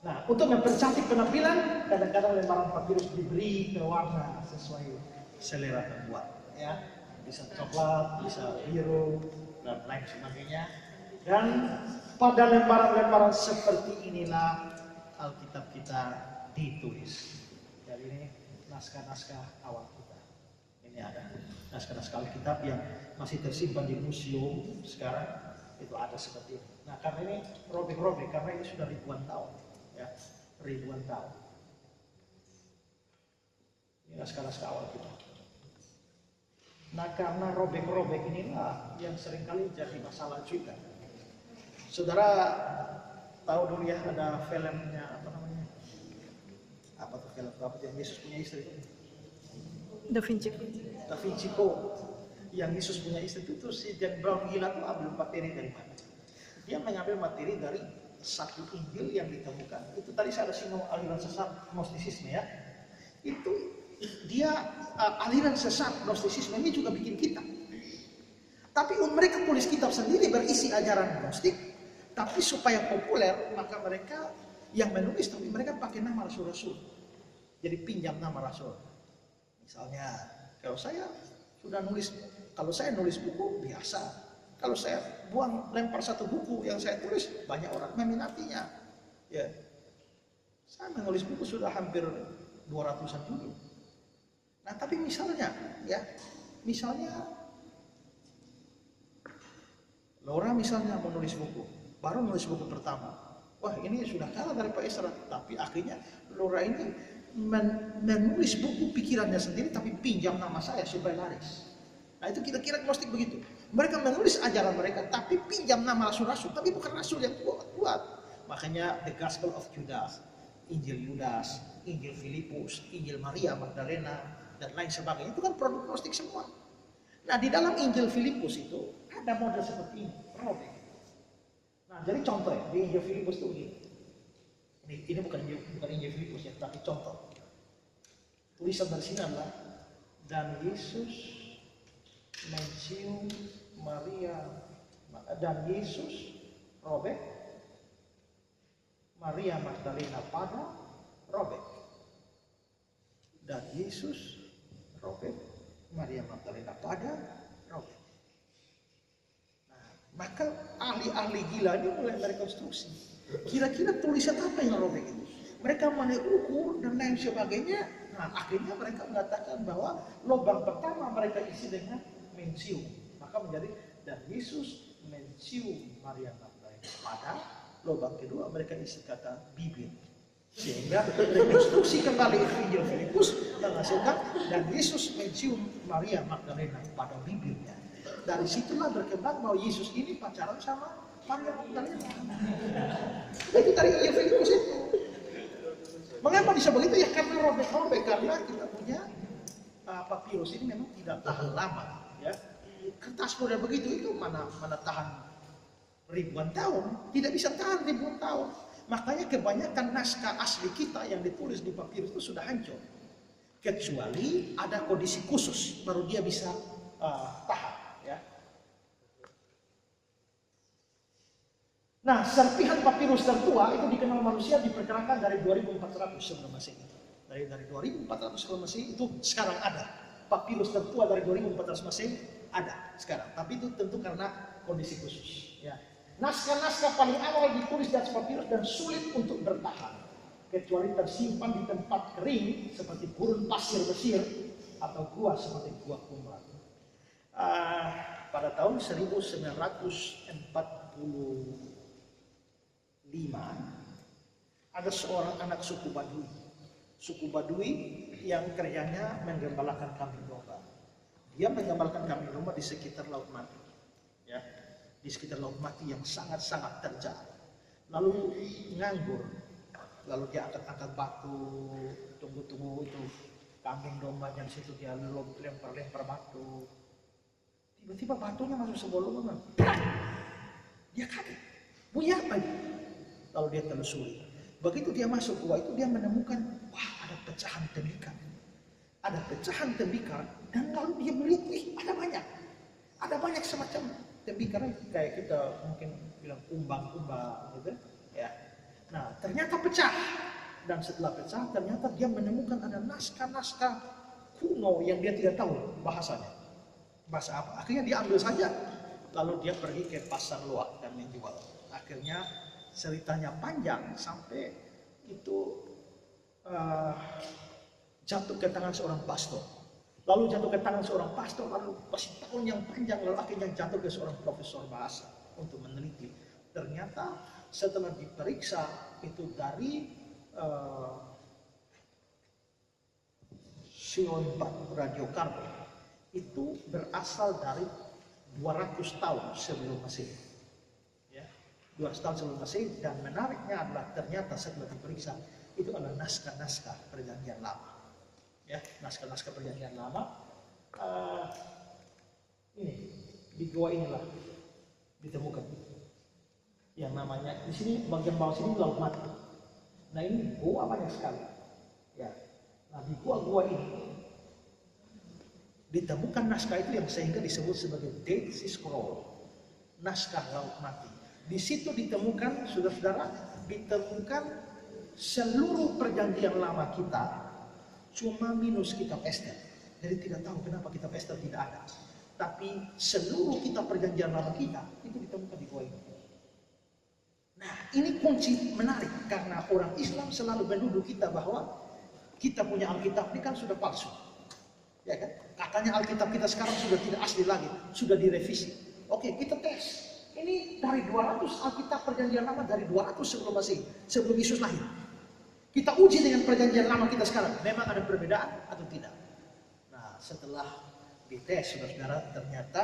Nah, untuk mempercantik penampilan, kadang-kadang lembaran papirus diberi warna sesuai selera pembuat, ya. Bisa coklat, bisa biru, dan lain sebagainya. Dan pada lembaran-lembaran seperti inilah Alkitab kita ditulis. Jadi ini naskah-naskah awal kita. Ini ada naskah-naskah Alkitab yang masih tersimpan di museum sekarang, itu ada seperti ini. Nah, karena ini robek-robek, karena ini sudah ribuan tahun. Ya, ribuan tahun. Ini naskah-naskah awal kita. Nah, karena robek-robek inilah yang seringkali jadi masalah juga. Saudara tahu dulu ya, ada filmnya apa namanya? Apa tuh film apa yang Yesus punya istri itu? Da Vinci. Da Vinci Code. Yang Yesus punya istri itu si Dan Brown gila tuh ambil materi dari mana? Dia mengambil materi dari satu Injil yang ditemukan. Itu tadi saya ada singgung aliran sesat Gnostisisme ya. Itu dia aliran sesat Gnostisisme ini juga bikin kitab. Tapi mereka tulis kitab sendiri berisi ajaran Gnostik, tapi supaya populer maka mereka yang menulis tapi mereka pakai nama rasul-rasul. Jadi pinjam nama rasul. Misalnya kalau saya sudah nulis, kalau saya nulis buku biasa. Kalau saya lempar satu buku yang saya tulis, banyak orang meminatinya. Ya. Saya menulis buku sudah hampir 200-an judul. Nah, tapi misalnya, ya, misalnya Laura misalnya menulis buku, baru menulis buku pertama. Wah, ini sudah kalah dari Pak Esra. Tapi akhirnya Laura ini menulis buku pikirannya sendiri, tapi pinjam nama saya supaya laris. Nah, itu kira-kira Gnostik begitu. Mereka menulis ajaran mereka, tapi pinjam nama rasul-rasul, tapi bukan rasul yang buat. Makanya The Gospel of Judas, Injil Yudas, Injil Filipus, Injil Maria Magdalena, dan lain sebagainya. Itu kan produk Gnostik semua. Nah, di dalam Injil Filipus itu ada model seperti ini, robek. Nah, jadi contoh ya, di Injil Filipus itu begini. Ini bukan Injil Filipus ya, tapi contoh. Tulisan dari sini adalah, dan Yesus mencium Maria, dan Yesus robek Maria Magdalena pada robek. Dan Yesus robek Maria Magdalena pada robek. Nah, maka ahli-ahli gila ini mulai merekonstruksi. Kira-kira tulisan apa yang robek itu? Mereka mengukur dan lain sebagainya. Nah, akhirnya mereka mengatakan bahwa lubang pertama mereka isi dengan mencium. Maka menjadi, dan Yesus mencium Maria Magdalena pada lubang kedua mereka isi kata bibir. Sehingga rekonstruksi kembali Injil Filipus menghasilkan, dan Yesus mencium Maria Magdalena pada bibirnya. Dari situlah berkembang bahwa Yesus ini pacaran sama Maria Magdalena. Itu dari Injil Filipus itu. Mengapa bisa begitu? Ya karena robek-robek, karena kita punya papirus ini memang tidak tahan lama. Ya, kertas model begitu itu mana tahan ribuan tahun, tidak bisa tahan ribuan tahun. Makanya kebanyakan naskah asli kita yang ditulis di papirus itu sudah hancur. Kecuali ada kondisi khusus baru dia bisa tahan. Ya. Nah, serpihan papirus tertua itu dikenal manusia diperkirakan dari 2400 sebelum Masehi. Dari 2400 sebelum Masehi itu sekarang ada. Papirus tertua dari 2400 Masehi ada sekarang. Tapi itu tentu karena kondisi khusus. Ya. Naskah-naskah paling awal ditulis di atas papirus dan sulit untuk bertahan. Kecuali tersimpan di tempat kering seperti gurun pasir Mesir atau gua seperti gua Qumran. Pada tahun 1945 ada seorang anak suku Badui yang kerjanya menggembalakan kambing domba. Dia menggembalakan kambing domba di sekitar Laut Mati, ya, di sekitar Laut Mati yang sangat-sangat terjal. Lalu nganggur, lalu dia angkat batu, tunggu itu kambing domba yang situ dia lempar batu. Tiba-tiba batunya masuk sebuah lubang. Dia kaget, bunyi apa ini? Lalu dia telusuri. Begitu dia masuk gua itu dia menemukan, wah ada pecahan tembikar. Ada pecahan tembikar dan lalu dia melihat, ada banyak semacam tembikar kayak kita mungkin bilang kumbang-kumbang gitu ya. Nah, ternyata pecah. Dan setelah pecah ternyata dia menemukan ada naskah-naskah kuno yang dia tidak tahu bahasanya. Bahasa apa? Akhirnya dia ambil saja. Lalu dia pergi ke pasar luak dan menjual. Akhirnya ceritanya panjang sampai itu jatuh ke tangan seorang pastor. Lalu jatuh ke tangan seorang pastor, lalu masih tahun yang panjang, lalu akhirnya jatuh ke seorang profesor bahasa untuk meneliti. Ternyata setelah diperiksa itu dari CO4 radiokarbon itu berasal dari 200 tahun sebelum Masehi. 200 tahun sebelum Masehi, dan menariknya adalah ternyata setelah diperiksa itu adalah naskah-naskah perjanjian lama. Ya, naskah-naskah perjanjian lama. Ini di gua inilah ditemukan. Yang namanya di sini bagian bawah sini Laut Mati. Nah ini gua banyak sekali. Ya, nah di gua ini ditemukan naskah itu yang sehingga disebut sebagai Dead Sea Scroll, naskah Laut Mati. Di situ ditemukan, saudara-saudara, ditemukan seluruh perjanjian lama kita, cuma minus kitab Ester. Jadi tidak tahu kenapa kitab Ester tidak ada. Tapi seluruh kitab perjanjian lama kita itu ditemukan di gua ini. Nah, ini kunci menarik karena orang Islam selalu menuduh kita bahwa kita punya Alkitab ini kan sudah palsu. Ya kan? Katanya Alkitab kita sekarang sudah tidak asli lagi, sudah direvisi. Oke, kita tes. Ini dari 200 Alkitab perjanjian lama, dari 200 sebelum Masehi, sebelum Yesus lahir. Kita uji dengan perjanjian lama kita sekarang, memang ada perbedaan atau tidak. Nah, setelah dites, saudara-saudara, ternyata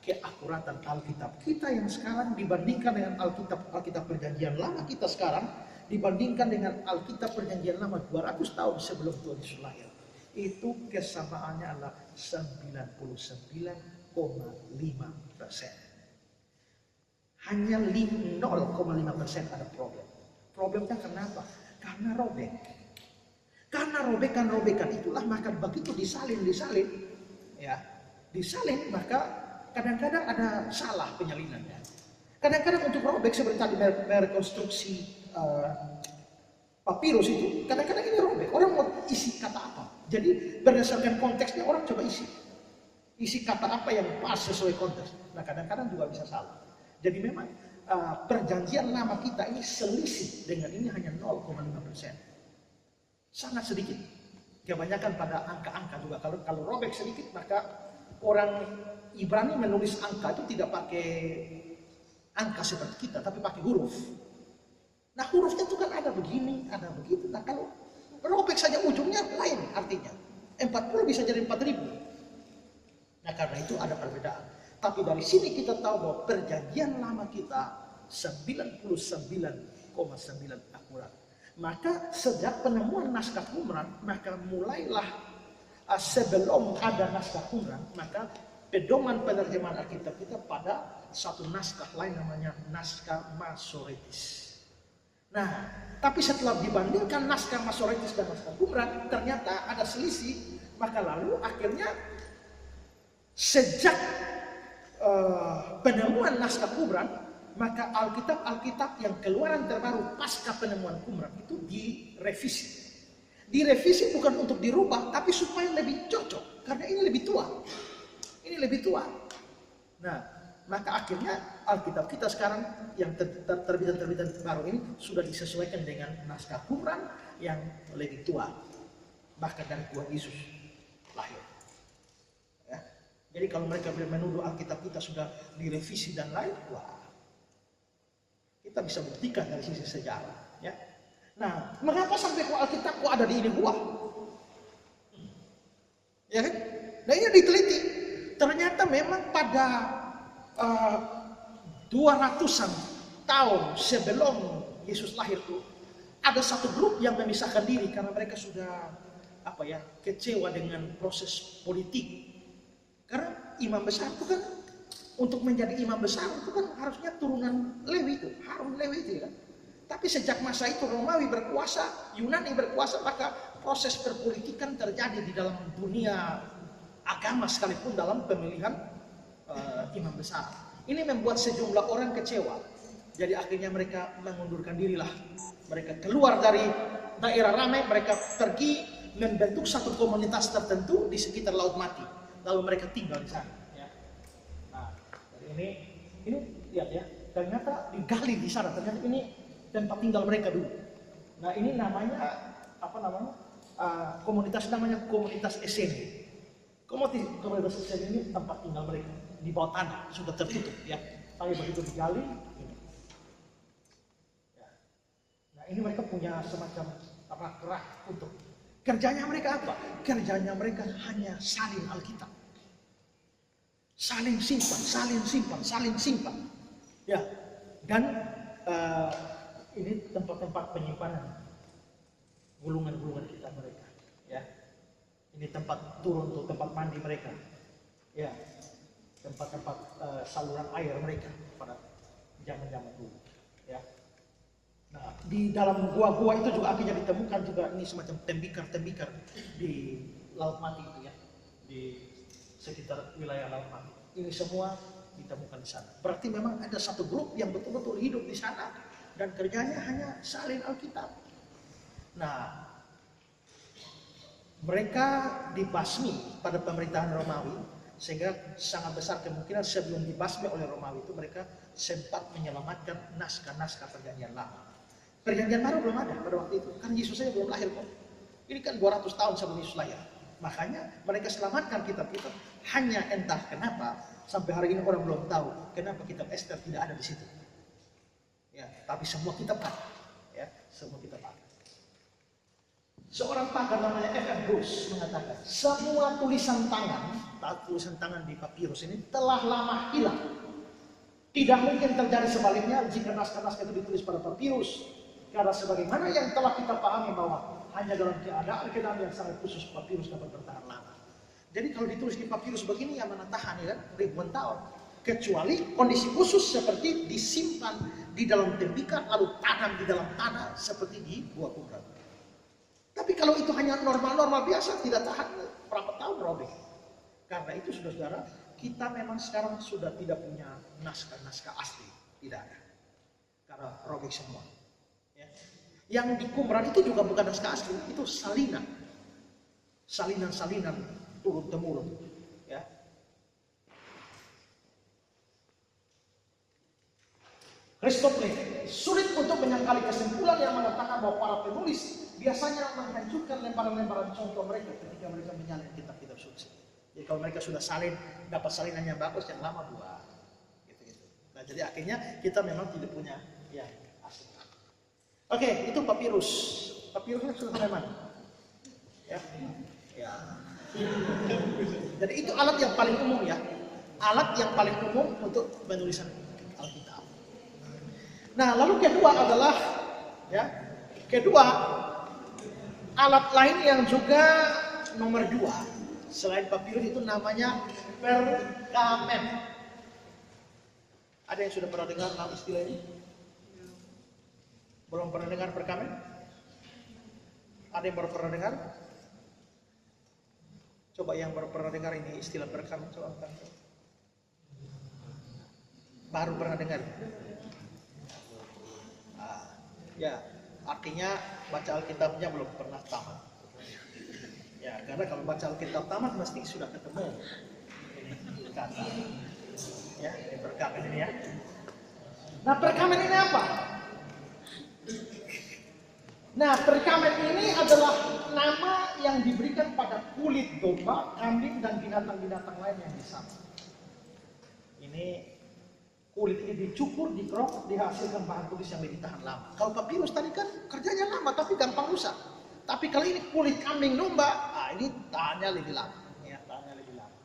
keakuratan Alkitab kita yang sekarang dibandingkan dengan Alkitab perjanjian lama kita sekarang, dibandingkan dengan Alkitab perjanjian lama 200 tahun sebelum Tuhan Yesus lahir, itu kesamaannya adalah 99,5%. Hanya 0,5% ada problem. Problemnya kenapa? Karena robek. Karena robekan-robekan itulah maka begitu disalin, ya, disalin maka kadang-kadang ada salah penyalinannya. Kadang-kadang untuk robek seperti tadi merekonstruksi papirus itu, kadang-kadang ini robek. Orang mau isi kata apa? Jadi berdasarkan konteksnya orang coba isi kata apa yang pas sesuai konteks. Nah kadang-kadang juga bisa salah. Jadi memang perjanjian lama kita ini selisih dengan ini hanya 0,5%. Sangat sedikit. Kebanyakan pada angka-angka juga. Kalau robek sedikit maka orang Ibrani menulis angka itu tidak pakai angka seperti kita, tapi pakai huruf. Nah hurufnya itu kan ada begini, ada begitu. Nah kalau robek saja ujungnya lain artinya. 40 bisa jadi 4.000. Nah karena itu ada perbedaan. Tapi dari sini kita tahu bahwa perjanjian lama kita 99,9 akurat. Maka sejak penemuan naskah Qumran, maka mulailah sebelum ada naskah Qumran, maka pedoman penerjemahan Alkitab kita pada satu naskah lain namanya naskah Masoretis. Nah, tapi setelah dibandingkan naskah Masoretis dan naskah Qumran, ternyata ada selisih. Maka lalu akhirnya sejak penemuan naskah Qumran, maka Alkitab yang keluaran terbaru pasca penemuan Qumran itu direvisi. Direvisi bukan untuk dirubah, tapi supaya lebih cocok. Karena ini lebih tua. Ini lebih tua. Nah, maka akhirnya Alkitab kita sekarang yang terbitan baru ini sudah disesuaikan dengan naskah Qumran yang lebih tua. Bahkan dari Tuhan Yesus lahir. Ya. Jadi kalau mereka menuduh Alkitab kita sudah direvisi dan lain, wah, kita bisa buktikan dari sisi sejarah. Ya. Nah, mengapa sampai Alkitab kok ada di ini gua? Ya kan? Nah ini diteliti. Ternyata memang pada 200-an tahun sebelum Yesus lahir itu ada satu grup yang memisahkan diri karena mereka sudah kecewa dengan proses politik. Karena imam besar itu kan untuk menjadi imam besar itu kan harusnya turunan Lewi itu, Harun Lewi itu kan. Tapi sejak masa itu Romawi berkuasa, Yunani berkuasa, maka proses perpolitikan terjadi di dalam dunia agama sekalipun dalam pemilihan imam besar. Ini membuat sejumlah orang kecewa. Jadi akhirnya mereka mengundurkan dirilah. Mereka keluar dari daerah ramai, mereka pergi membentuk satu komunitas tertentu di sekitar Laut Mati. Lalu mereka tinggal di sana. Ya. Nah, ini lihat ya, ternyata digali di sana. Ternyata ini tempat tinggal mereka dulu. Nah ini namanya komunitas namanya komunitas Eseni. Komunitas Eseni ini tempat tinggal mereka di bawah tanah, sudah tertutup ya. Tapi begitu digali, ini. Ya. Nah ini mereka punya semacam rak untuk kerjanya mereka apa? Kerjanya mereka hanya salin Alkitab. Saling simpan. Ya. Dan ini tempat-tempat penyimpanan gulungan-gulungan kitab mereka. Ya. Ini tempat turun untuk tempat mandi mereka. Ya. Tempat-tempat saluran air mereka pada zaman-zaman dulu. Ya. Nah, di dalam gua-gua itu juga akhirnya ditemukan juga ini semacam tembikar-tembikar di Laut Mati itu ya, di sekitar wilayah Laut Mati. Ini semua ditemukan di sana. Berarti memang ada satu grup yang betul-betul hidup di sana dan kerjanya hanya salin Alkitab. Nah, mereka dibasmi pada pemerintahan Romawi sehingga sangat besar kemungkinan sebelum dibasmi oleh Romawi itu mereka sempat menyelamatkan naskah-naskah perjanjian lama. Perjanjian baru belum ada pada waktu itu, kan Yesus saja belum lahir kok. Ini kan 200 tahun sebelum Yesus lahir. Makanya mereka selamatkan kitab-kitab, hanya entah kenapa sampai hari ini orang belum tahu kenapa kitab Ester tidak ada di situ. Ya, tapi semua kitab ada. Ya, semua kitab ada. Seorang pakar namanya F.F. Bruce mengatakan, semua tulisan tangan di papirus ini telah lama hilang. Tidak mungkin terjadi sebaliknya jika naskah-naskah itu ditulis pada papirus. Karena sebagaimana yang telah kita pahami bahwa hanya dalam keadaan yang sangat khusus papirus dapat bertahan lama. Jadi kalau ditulis di papirus begini ya mana tahan ya kan ribuan tahun. kecuali kondisi khusus seperti disimpan di dalam tembikar lalu tanam di dalam tanah seperti di buah kumram. Tapi kalau itu hanya normal-normal biasa, tidak tahan berapa tahun robek. Karena itu saudara-saudara, kita memang sekarang sudah tidak punya naskah-naskah asli, tidak ada, karena robek semua. Ya. Yang di Qumran itu juga bukan naskah asli, itu salinan, salinan turun temurun. Ya. Christophe sulit untuk menyangkali kesimpulan yang mengatakan bahwa para penulis biasanya menghancurkan lembaran-lembaran contoh mereka ketika mereka menyalin kitab-kitab suci. Jadi kalau mereka sudah salin, dapat salinan yang bagus, yang lama buang. Gitu-gitu. Nah jadi akhirnya kita memang tidak punya yang asli. Oke, itu papirus. Papirusnya sudah sampai mana? Ya. Jadi itu alat yang paling umum ya. Alat yang paling umum untuk penulisan Alkitab. Nah, lalu kedua adalah alat lain yang juga nomor 2 selain papirus itu namanya perkamen. Ada yang sudah pernah dengar nama istilah ini? Belum pernah dengar perkamen? Ada yang baru pernah dengar? Coba yang baru pernah dengar ini istilah perkamen, coba angkat. Baru pernah dengar? Ya, artinya baca Alkitabnya belum pernah tamat. Ya, karena kalau baca Alkitab tamat mesti sudah ketemu ini kata. Ya, ini perkamen ini ya. Nah, perkamen ini apa? Nah, perkamen ini adalah nama yang diberikan pada kulit domba, kambing, dan binatang-binatang lain yang disapa. Ini kulit ini dicukur, dikerok, dihasilkan bahan tulis yang lebih tahan lama. Kalau papirus tadi kan kerjanya lama tapi gampang rusak. Tapi kalau ini kulit kambing domba, ini tahannya lebih lama. Ya, tahannya lebih lama.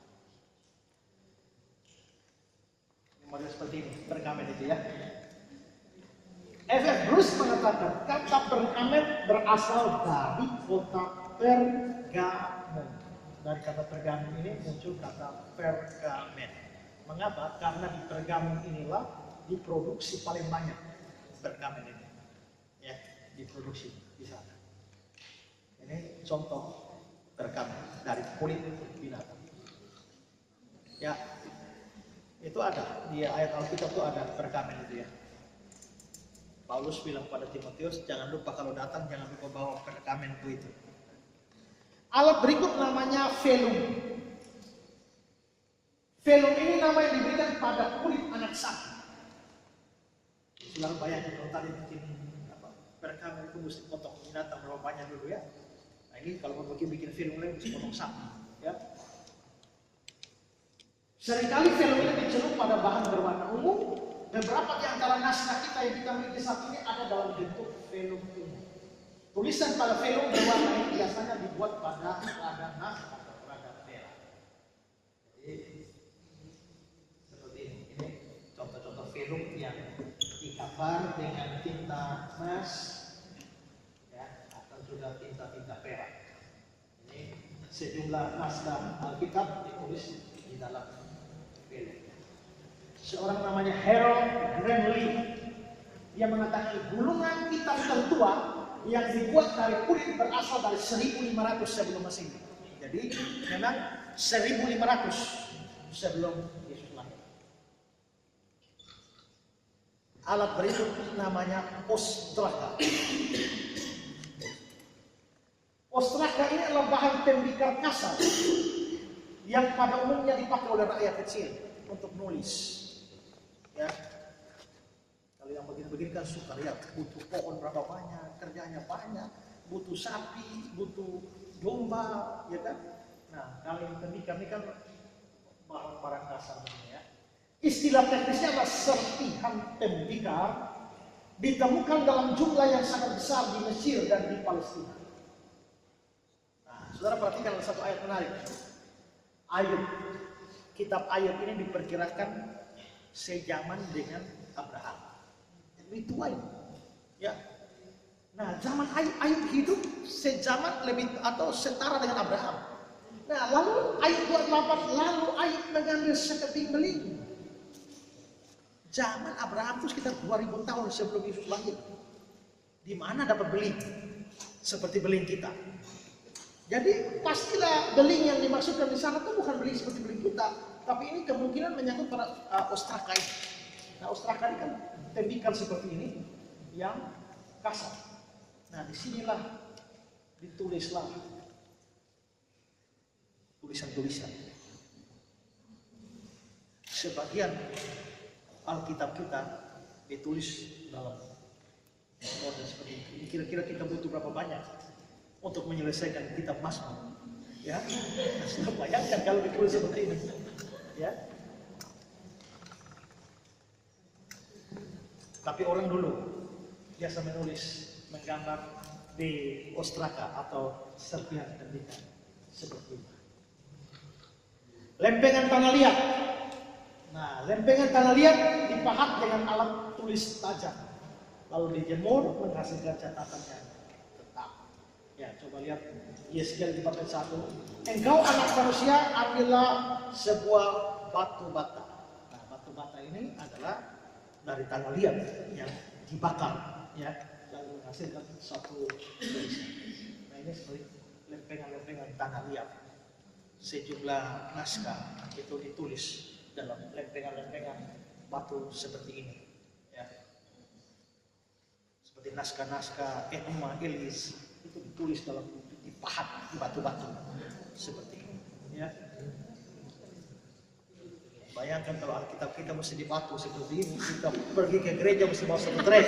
Ini model seperti ini, perkamen itu ya. F.F. Bruce mengatakan kata perkamen berasal dari kota Pergamum. Dari kata Pergamum ini muncul kata perkamen. Mengapa? Karena di Pergamum inilah diproduksi paling banyak perkamen ini. Ya, diproduksi di sana. Ini contoh perkamen dari kulit binatang. Ya, itu ada di ayat Alkitab itu ada perkamen itu ya. Paulus bilang pada Timotius, jangan lupa kalau datang jangan lupa bawa perkamenku itu. Alat berikut namanya velum. Velum ini nama yang diberikan pada kulit anak sapi. Saudara bayangkan kalau tadi bikin perkamen itu mesti potong binatang berapa banyak dulu ya. Nah ini kalau mau bikin velum lagi mesti potong sapi. Ya. Seringkali velum ini dicelup pada bahan berwarna ungu. Beberapa di antara naskah kita yang kita miliki saat ini ada dalam bentuk velum ungu. Tulisan pada velum berwarna ini biasanya dibuat pada rada emas atau rada merah. Seperti ini contoh-contoh velum yang digambar dengan tinta emas, ya, atau juga tinta-tinta perak. Ini sejumlah naskah Alkitab ditulis di dalam velum. Seorang namanya Harold Granley dia mengatakan gulungan kitab tertua yang dibuat dari kulit berasal dari 1500 sebelum Masehi. Jadi memang 1500 sebelum Yesus lahir. Alat berikut namanya ostraka. Ostraka ini adalah bahan tembikar kasar yang pada umumnya dipakai oleh rakyat kecil untuk nulis. Ya, kalau yang begini-begini kan suka lihat butuh pohon berapa banyak, kerjanya banyak, butuh sapi, butuh domba, ya kan? Nah, kalau yang tembikar ini kan barang-barang kasar begini ya. Istilah teknisnya adalah serpihan tembikar ditemukan dalam jumlah yang sangat besar di Mesir dan di Palestina. Nah, saudara perhatikan satu ayat menarik. Ayub, kitab Ayub ini diperkirakan sejaman dengan Abraham. Lebih tua ini. Ya. Nah, zaman Ayub hidup sejaman lebih atau setara dengan Abraham. Nah, lalu Ayub 28, lalu Ayub mengambil sekeping beling Zaman Abraham itu sekitar 2000 tahun sebelum Yesus lahir. Di mana dapat beling? Seperti beling kita. Jadi pastilah beling yang dimaksudkan di sana itu bukan beling seperti beling kita, tapi ini kemungkinan menyangkut pada ostraka ini. Nah, ostraka ini kan tembikar seperti ini yang kasar. Nah, disinilah ditulislah tulisan-tulisan. Sebagian Alkitab kita ditulis dalam model seperti ini. Kira-kira kita butuh berapa banyak untuk menyelesaikan kitab Mazmur? Ya, sudah bayangkan kalau ditulis seperti ini. Ya. Tapi orang dulu biasa menulis, menggambar di ostraka atau serpihan tembikar seperti ini. Lempengan tanah liat. Nah, lempengan tanah liat dipahat dengan alat tulis tajam, lalu dijemur menghasilkan catatan yang tetap. Ya, coba lihat Yeskiel 4:1. Engkau anak manusia, ambillah sebuah batu bata. Nah, batu bata ini adalah dari tanah liat yang dibakar, ya, lalu menghasilkan satu tulisan. Nah, ini seperti lempengan-lempengan tanah liat. Sejumlah naskah itu ditulis dalam lempengan-lempengan batu seperti ini, ya. Seperti naskah-naskah Enuma Elish itu ditulis dalam, dipahat di batu-batu seperti ini, ya. Bayangkan kalau Alkitab kita mesti di batu seperti ini, kita pergi ke gereja mesti bawa satu trek.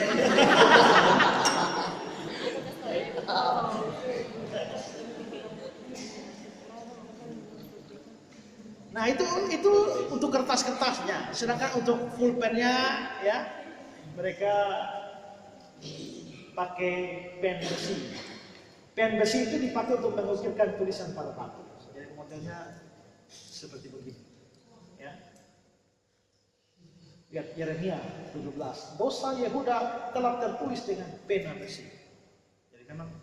Nah, itu untuk kertas-kertasnya. Sedangkan untuk pulpennya, ya, mereka pakai pen besi. Pen besi itu dipakai untuk mengukirkan tulisan pada batu. Jadi modelnya seperti begini, ya. Lihat Yeremia 17. Dosa Yehuda telah tertulis dengan pena besi. Jadi memang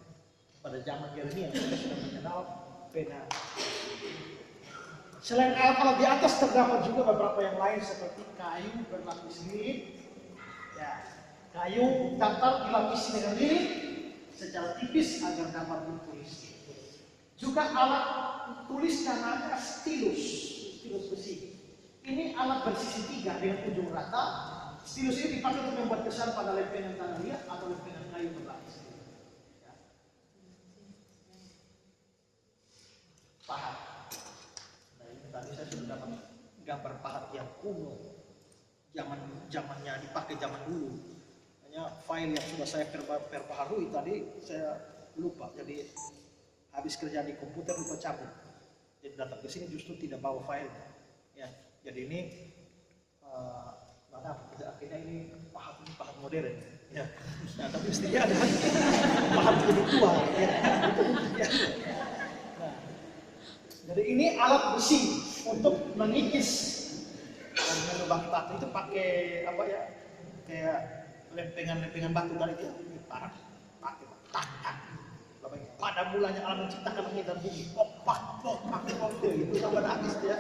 pada zaman Yeremia mereka sudah mengenal pena. Selain alat-alat di atas terdapat juga beberapa yang lain seperti kayu berlapis lilin. Ya, kayu datar dilapisi dengan lilin secara tipis agar dapat ditulis. Juga alat tulis namanya stilus besi. Ini alat bersisi 3 dengan ujung rata. Stilus ini dipakai untuk membuat kesan pada lempengan tanah liat atau lempengan kayu berlapis lilin. Ya. Pahat. Tadi saya sudah dapat gambar pahat yang kuno, zamannya dipakai zaman dulu. Hanya file yang sudah saya perbaharui tadi saya lupa, jadi habis kerja di komputer lupa cabut. Jadi datang ke sini justru tidak bawa file. Ya, jadi ini akhirnya ini pahat modern. Ya, nah, tapi mestinya ada pahat lebih tua. Ya. Jadi ini alat besi untuk mengikis dan melubangi batu. Itu pakai apa ya? Kayak lempengan batu tadi itu pakai tangan. Pada mulanya Allah menciptakan langit dan bumi. Opak itu sampai habis ya.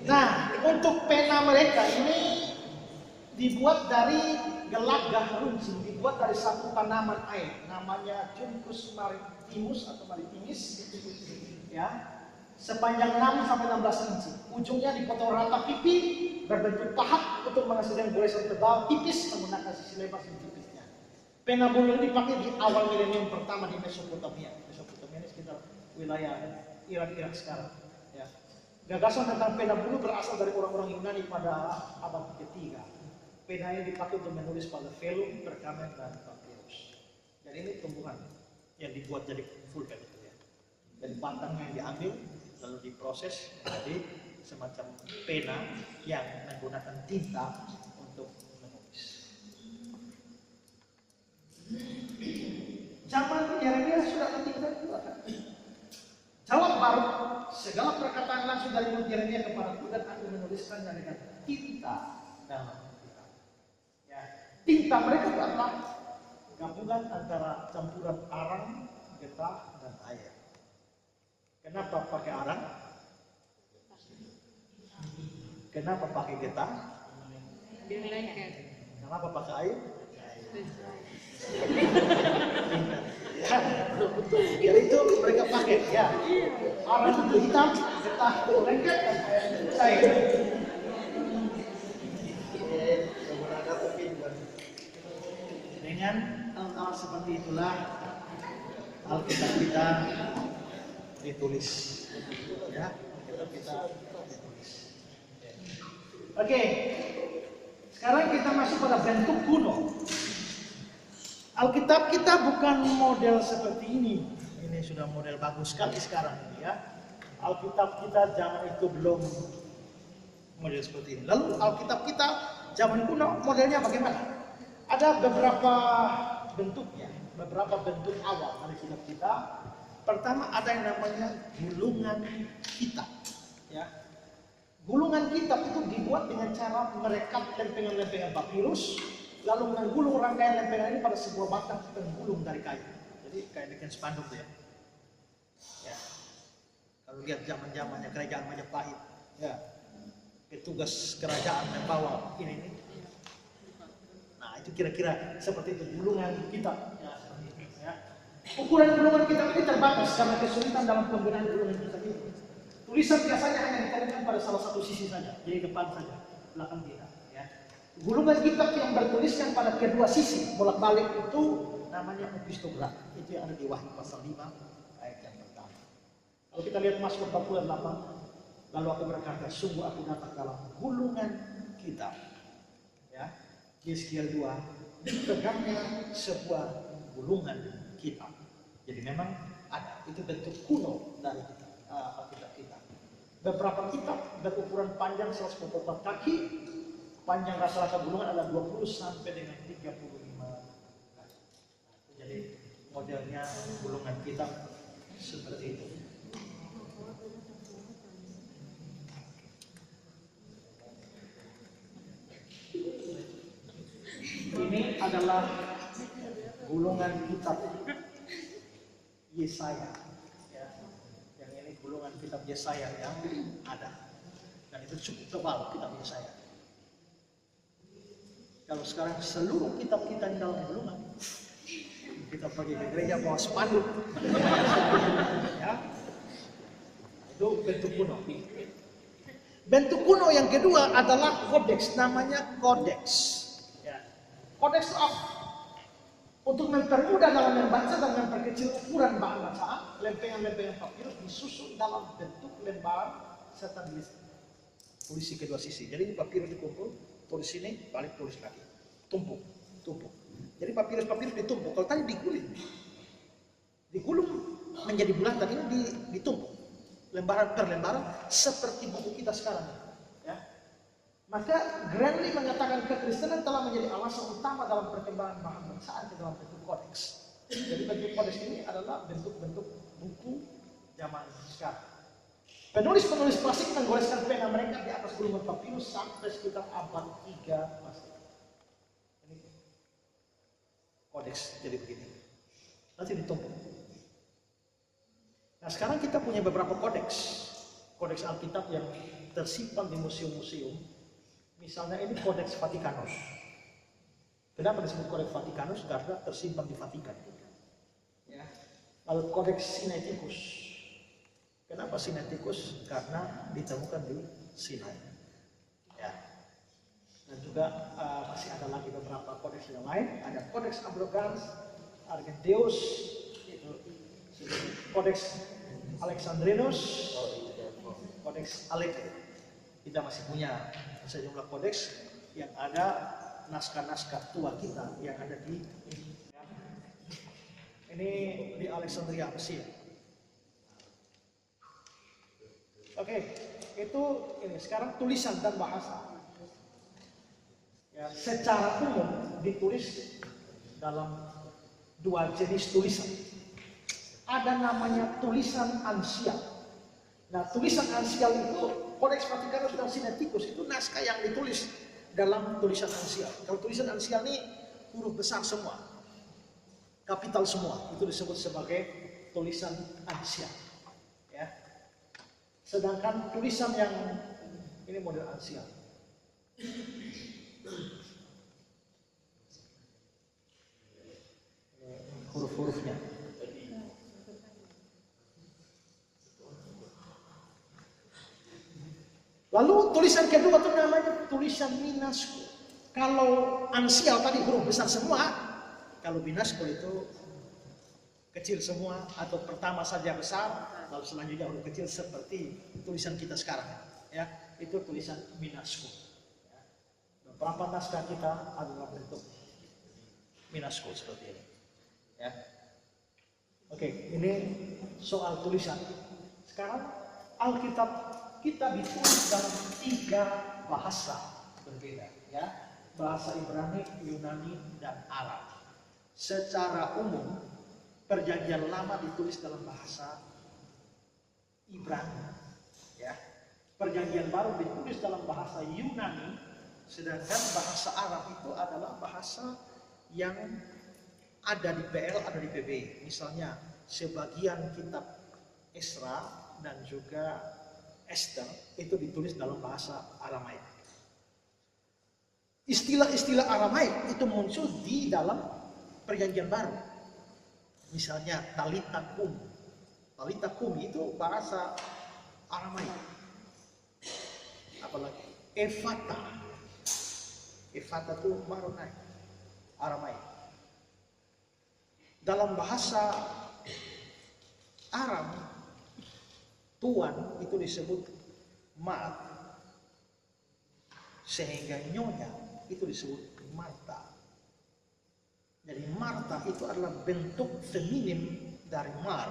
Nah, untuk pena mereka ini dibuat dari gelagah runcing, dibuat dari satu tanaman air namanya Juncus maritimus atau maritimis, ya, sepanjang 6 sampai 16 inci. Ujungnya dipotong rata pipi berbentuk pahat untuk menghasilkan goresan tebal tipis menggunakan sisi lebar dan tipisnya. Pena bulu ini dipakai di awal milenium pertama di Mesopotamia. Mesopotamia ini sekitar wilayah Irak sekarang. Ya. Gagasan tentang pena bulu berasal dari orang-orang Yunani pada abad ketiga. Pena yang dipakai untuk menulis pada velum, perkamen, dan papyrus. Dan ini tumbuhan yang dibuat jadi pulpen, ya. Dari batangnya yang diambil lalu diproses menjadi semacam pena yang menggunakan tinta untuk menulis. Zaman Yeremia sudah ketinggalan juga, kan? Jawab Baruk, segala perkataan langsung dari mulut Yeremia kepada Tuhan, aku menuliskannya dengan tinta dalam. Tinta mereka adalah gabungan antara campuran arang, getah, dan air. Kenapa pakai arang? Kenapa pakai getah? Kenapa pakai air? Ya, betul. Jadi itu mereka pakai ya. Arang itu hitam, getah itu lengket dan air cair. Dengan hal-hal seperti itulah Alkitab kita ditulis. Ya, Alkitab kita ditulis. Oke. Sekarang kita masuk pada bentuk kuno. Alkitab kita bukan model seperti ini. Ini sudah model bagus sekali sekarang ini ya. Alkitab kita zaman itu belum model seperti ini. Lalu Alkitab kita zaman kuno modelnya bagaimana? Ada beberapa bentuknya, beberapa bentuk awal dari kitab kita. Pertama ada yang namanya gulungan kitab. Ya. Gulungan kitab itu dibuat dengan cara merekat lempengan-lempengan papirus, lalu menggulung rangkaian lempengan ini pada sebuah batang penggulung dari kayu. Jadi kayak bikin spanduk ya. Ya. Kalau lihat zaman-zamannya kerajaan Majapahit, ya. Petugas kerajaan membawa ini. Nah, itu kira-kira seperti itu gulungan kitab. Ya, seperti itu, ya. Ukuran gulungan kitab ini terbatas karena kesulitan dalam penggunaan gulungan kitab ini. Tulisan biasanya hanya ditemukan pada salah satu sisi saja, jadi depan saja, belakang tidak. Ya. Gulungan kitab yang bertuliskan pada kedua sisi bolak-balik itu namanya epistograf. Itu yang ada di Wahyu pasal 5 ayat yang pertama. Kalau kita lihat Mazmur 48, lalu aku berkata, sungguh aku datang dalam gulungan kitab. Ya, Yeskiel 2, tegaknya sebuah gulungan kitab. Jadi memang ada, itu bentuk kuno dari Alkitab kita. Beberapa kitab berukuran panjang 144 kaki, panjang rata-rata gulungan adalah 20 sampai dengan 35 kaki. Jadi modelnya gulungan kitab seperti itu. Ini adalah gulungan kitab Yesaya. Ya. Yang ini gulungan kitab Yesaya yang ada. Dan itu cukup tebal kitab Yesaya. Kalau sekarang seluruh kitab kita di dalam gulungan, kita pergi ke gereja bawa spanduk. Ya. Itu bentuk kuno. Bentuk kuno yang kedua adalah kodeks, namanya kodeks. Kodeks itu apa? Untuk mempermudah dalam membaca dan memperkecil ukuran bahan bacaan, lempengan-lempengan papirus disusun dalam bentuk lembaran serta tulis di kedua sisi. Jadi ini papirus dikumpul, tulis ini, balik tulis lagi, tumpuk. Jadi papirus ditumpuk. Kalau tadi digulung menjadi bulatan, ini ditumpuk, lembaran per lembaran seperti buku kita sekarang. Ya. Maka Granley mengatakan kekristenan telah menjadi alasan utama dalam perkembangan bahan bacaan ke dalam bentuk kodeks. Jadi bentuk kodeks ini adalah bentuk-bentuk buku zaman sekarang. Penulis-penulis klasik menggoreskan pena mereka di atas gulungan papirus sampai sekitar abad 3 Masehi. Ini kodeks jadi begini. Nanti ditumpuk. Nah sekarang kita punya beberapa kodeks. Kodeks Alkitab yang tersimpan di museum-museum. Misalnya ini Kodeks Vatikanus. Kenapa disebut Kodeks Vatikanus? Karena tersimpan di Vatikan. Ya. Lalu Kodeks Sinaiticus. Kenapa Sinaiticus? Karena ditemukan di Sinai. Ya. Dan juga masih ada lagi beberapa kodeks yang lain. Ada Kodeks Ambrogans, Argenteus, Kodeks Alexandrinus, Kodeks Alek. Kita masih punya sejumlah kodeks yang ada naskah-naskah tua kita yang ada di ini di Alexandria, Mesir. Oke, itu ini sekarang tulisan dan bahasa. Ya, secara umum ditulis dalam dua jenis tulisan. Ada namanya tulisan ansial. Nah, tulisan ansial itu Kodeks Vatikanus dan Sinaiticus itu naskah yang ditulis dalam tulisan ansial. Kalau tulisan ansial ini huruf besar semua, kapital semua, itu disebut sebagai tulisan ansial. Ya. Sedangkan tulisan yang ini model Ansial. Huruf-hurufnya. Lalu tulisan kedua itu namanya tulisan Minascul. Kalau Ansial tadi huruf besar semua, kalau Minascul itu kecil semua atau pertama saja besar, lalu selanjutnya huruf kecil seperti tulisan kita sekarang. Ya, itu tulisan Minascul. Ya. Beberapa naskah kita adalah bentuk Minascul seperti ini. Ya. Oke, ini soal tulisan. Sekarang Alkitab kita ditulis dalam 3 bahasa berbeda, ya. Bahasa Ibrani, Yunani, dan Arab. Secara umum, Perjanjian Lama ditulis dalam bahasa Ibrani, ya. Perjanjian Baru ditulis dalam bahasa Yunani, sedangkan bahasa Arab itu adalah bahasa yang ada di PL, ada di PB. Misalnya, sebagian kitab Esra dan juga Esther itu ditulis dalam bahasa Aramaik. Istilah-istilah Aramaik itu muncul di dalam Perjanjian Baru. Misalnya Talita Kum. Talita Kum itu bahasa Aramaik. Apalagi Efata. Efata itu Maronai, Aramaik. Dalam bahasa Arab, Tuan itu disebut Ma'at, sehingga nyonya itu disebut Marta. Jadi Marta itu adalah bentuk feminim dari Mar.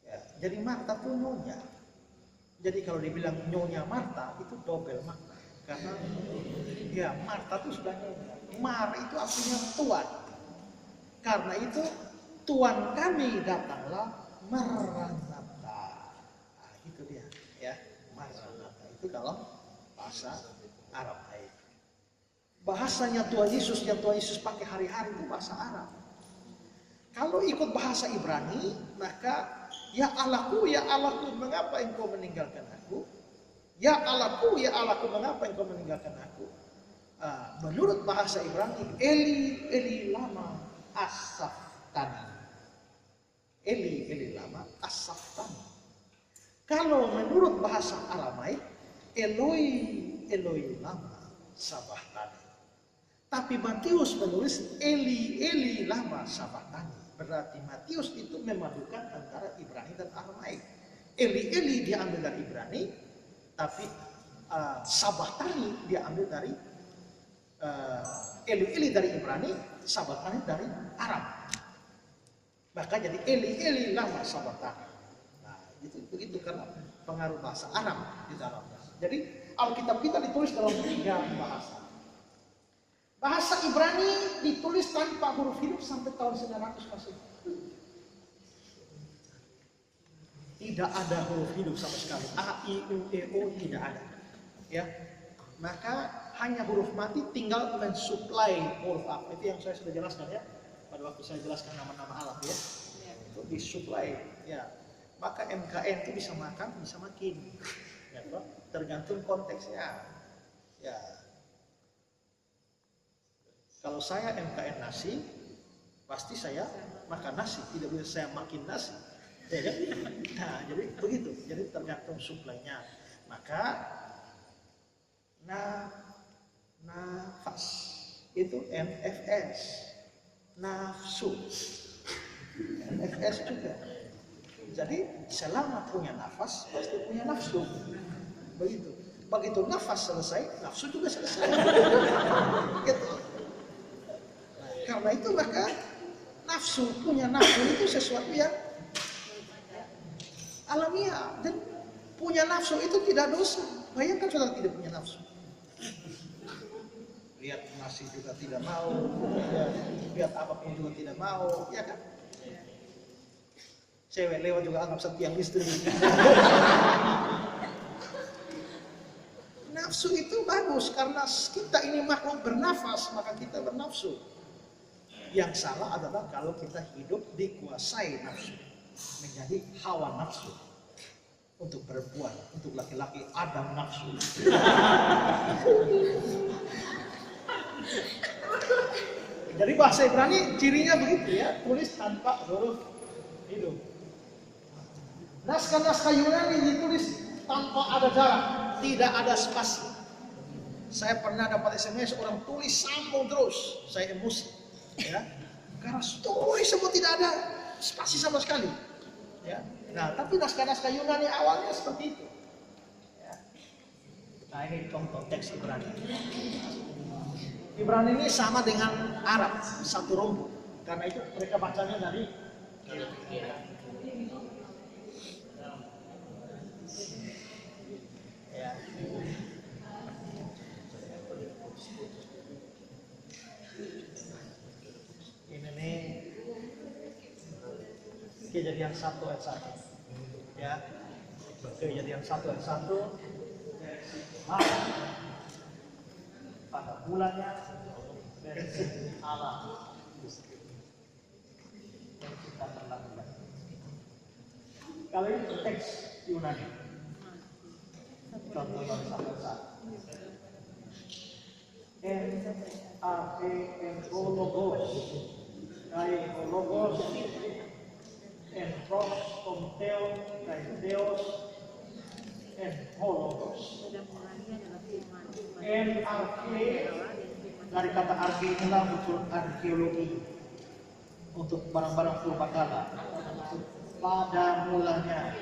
Ya, jadi Marta itu nyonya. Jadi kalau dibilang nyonya Marta itu double makna, karena ya Marta itu sudah nyonya. Mar itu artinya tuan. Karena itu Tuan kami datanglah Maranatha. Itu dia, ya, Maranatha itu kalau bahasa Arab. Bahasanya Tuhan Yesus yang Tuhan Yesus pakai hari-hari itu bahasa Arab. Kalau ikut bahasa Ibrani, maka ya Allahku, mengapa engkau meninggalkan aku? Ya Allahku, mengapa engkau meninggalkan aku? Menurut bahasa Ibrani, Eli, Eli lama asaftani. Eli lama asaftani. Kalau menurut bahasa Aramaik, Eloi lama sabahtani. Tapi Matius menulis Eli lama sabahtani. Berarti Matius itu memadukan antara Ibrani dan Aramaik. Eli diambil dari Ibrani, tapi sabahtani diambil dari Eli dari Ibrani, sabahtani dari Arab. Maka jadi Eli lama sabahtani. Itu begitu karena pengaruh bahasa Arab di dalamnya. Jadi Alkitab kita ditulis dalam 3 bahasa. Bahasa Ibrani ditulis tanpa huruf hidup sampai tahun 900 Masehi. Tidak ada huruf hidup sama sekali. A, I, U, E, O tidak ada. Ya, maka hanya huruf mati tinggal mensuplai huruf apa. Itu yang saya sudah jelaskan ya. Pada waktu saya jelaskan nama-nama alam ya. Itu disuplai ya. Maka MKN itu bisa makan, bisa makin, ya, tergantung konteksnya. Ya, kalau saya MKN nasi, pasti saya makan nasi, tidak bisa saya makin nasi. Ya, kan? Nah, jadi begitu. Jadi tergantung suplainya. Maka nafas itu NFS, nafsu, NFS juga. Jadi selama punya nafas pasti punya nafsu. Begitu nafas selesai, nafsu juga selesai. Gitu. Nah, karena itu maka punya nafsu itu sesuatu yang alamiah, dan punya nafsu itu tidak dosa. Bayangkan saudara tidak punya nafsu. Lihat nasi juga tidak mau, lihat apapun juga tidak mau, ya kan? Cewek lewat juga anggap setiang istri. Nafsu itu bagus karena kita ini makhluk bernafas, maka kita bernafsu. Yang salah adalah kalau kita hidup dikuasai nafsu, menjadi hawa nafsu. Untuk perempuan, untuk laki-laki Adam nafsu. Jadi bahasa Ibrani cirinya begitu ya, tulis tanpa huruf hidup. Naskah-naskah Yunani ditulis tanpa ada jarak, tidak ada spasi. Saya pernah dapat SMS orang tulis sambung terus, saya emosi, ya, karena tulis semua tidak ada spasi sama sekali. Ya. Nah, tapi naskah-naskah Yunani awalnya seperti itu. Ya. Nah, ini contoh teks Ibrani. Ibrani ini sama dengan Arab, satu rombong. Karena itu mereka bacanya dari ya. Ini nih Kejadian 1 ayat 1. Ya. Kejadian 1 ayat 1. Pada bulannya dari Allah yang kita berlakukan. Kalau ini teks Yunani. Contoh yang sampai saat. Logos, kai logos, en pros konteo, kai Deus, en hologos. En arke, dari kata arke inilah muncul arkeologi untuk barang-barang purbakala. Pada mulanya,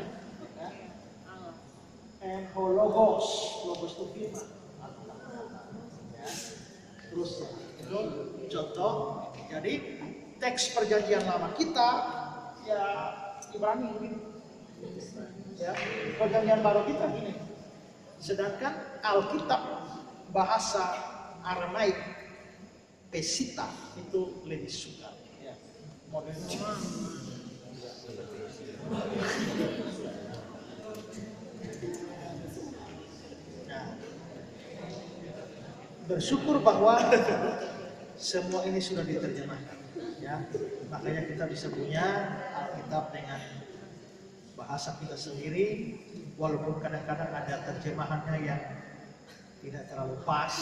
en hologos, logos itu firman. Ya. Terus itu contoh. Jadi teks perjanjian lama kita ya Ibrani ini. Ya, perjanjian baru kita ini. Sedangkan Alkitab bahasa Aramaik Pesita itu lebih suka. Ya. Modernnya. Nah, bersyukur bahwa semua ini sudah diterjemahkan. Ya, makanya kita bisa punya Alkitab dengan bahasa kita sendiri, walaupun kadang-kadang ada terjemahannya yang tidak terlalu pas,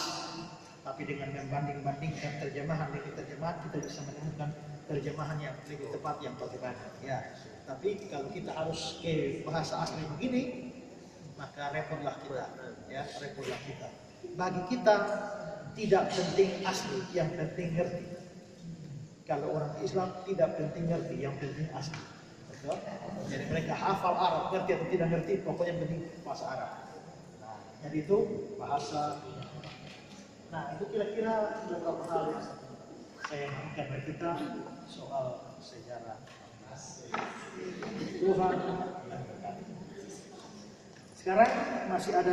tapi dengan membanding-bandingkan terjemahan demi terjemahan kita bisa menemukan terjemahan yang lebih tepat yang bagaimana. Ya, tapi kalau kita harus ke bahasa asli begini, maka repotlah kita. Ya, repotlah kita. Bagi kita tidak penting asli, yang penting ngerti. Kalau orang Islam tidak penting ngerti, yang penting asli. Betul? Jadi mereka hafal Arab, ngerti atau tidak ngerti, pokoknya penting bahasa Arab. Nah, jadi itu bahasa. Nah, itu kira-kira beberapa hal yang saya inginkan dari kita soal sejarah Tuhan. Sekarang masih ada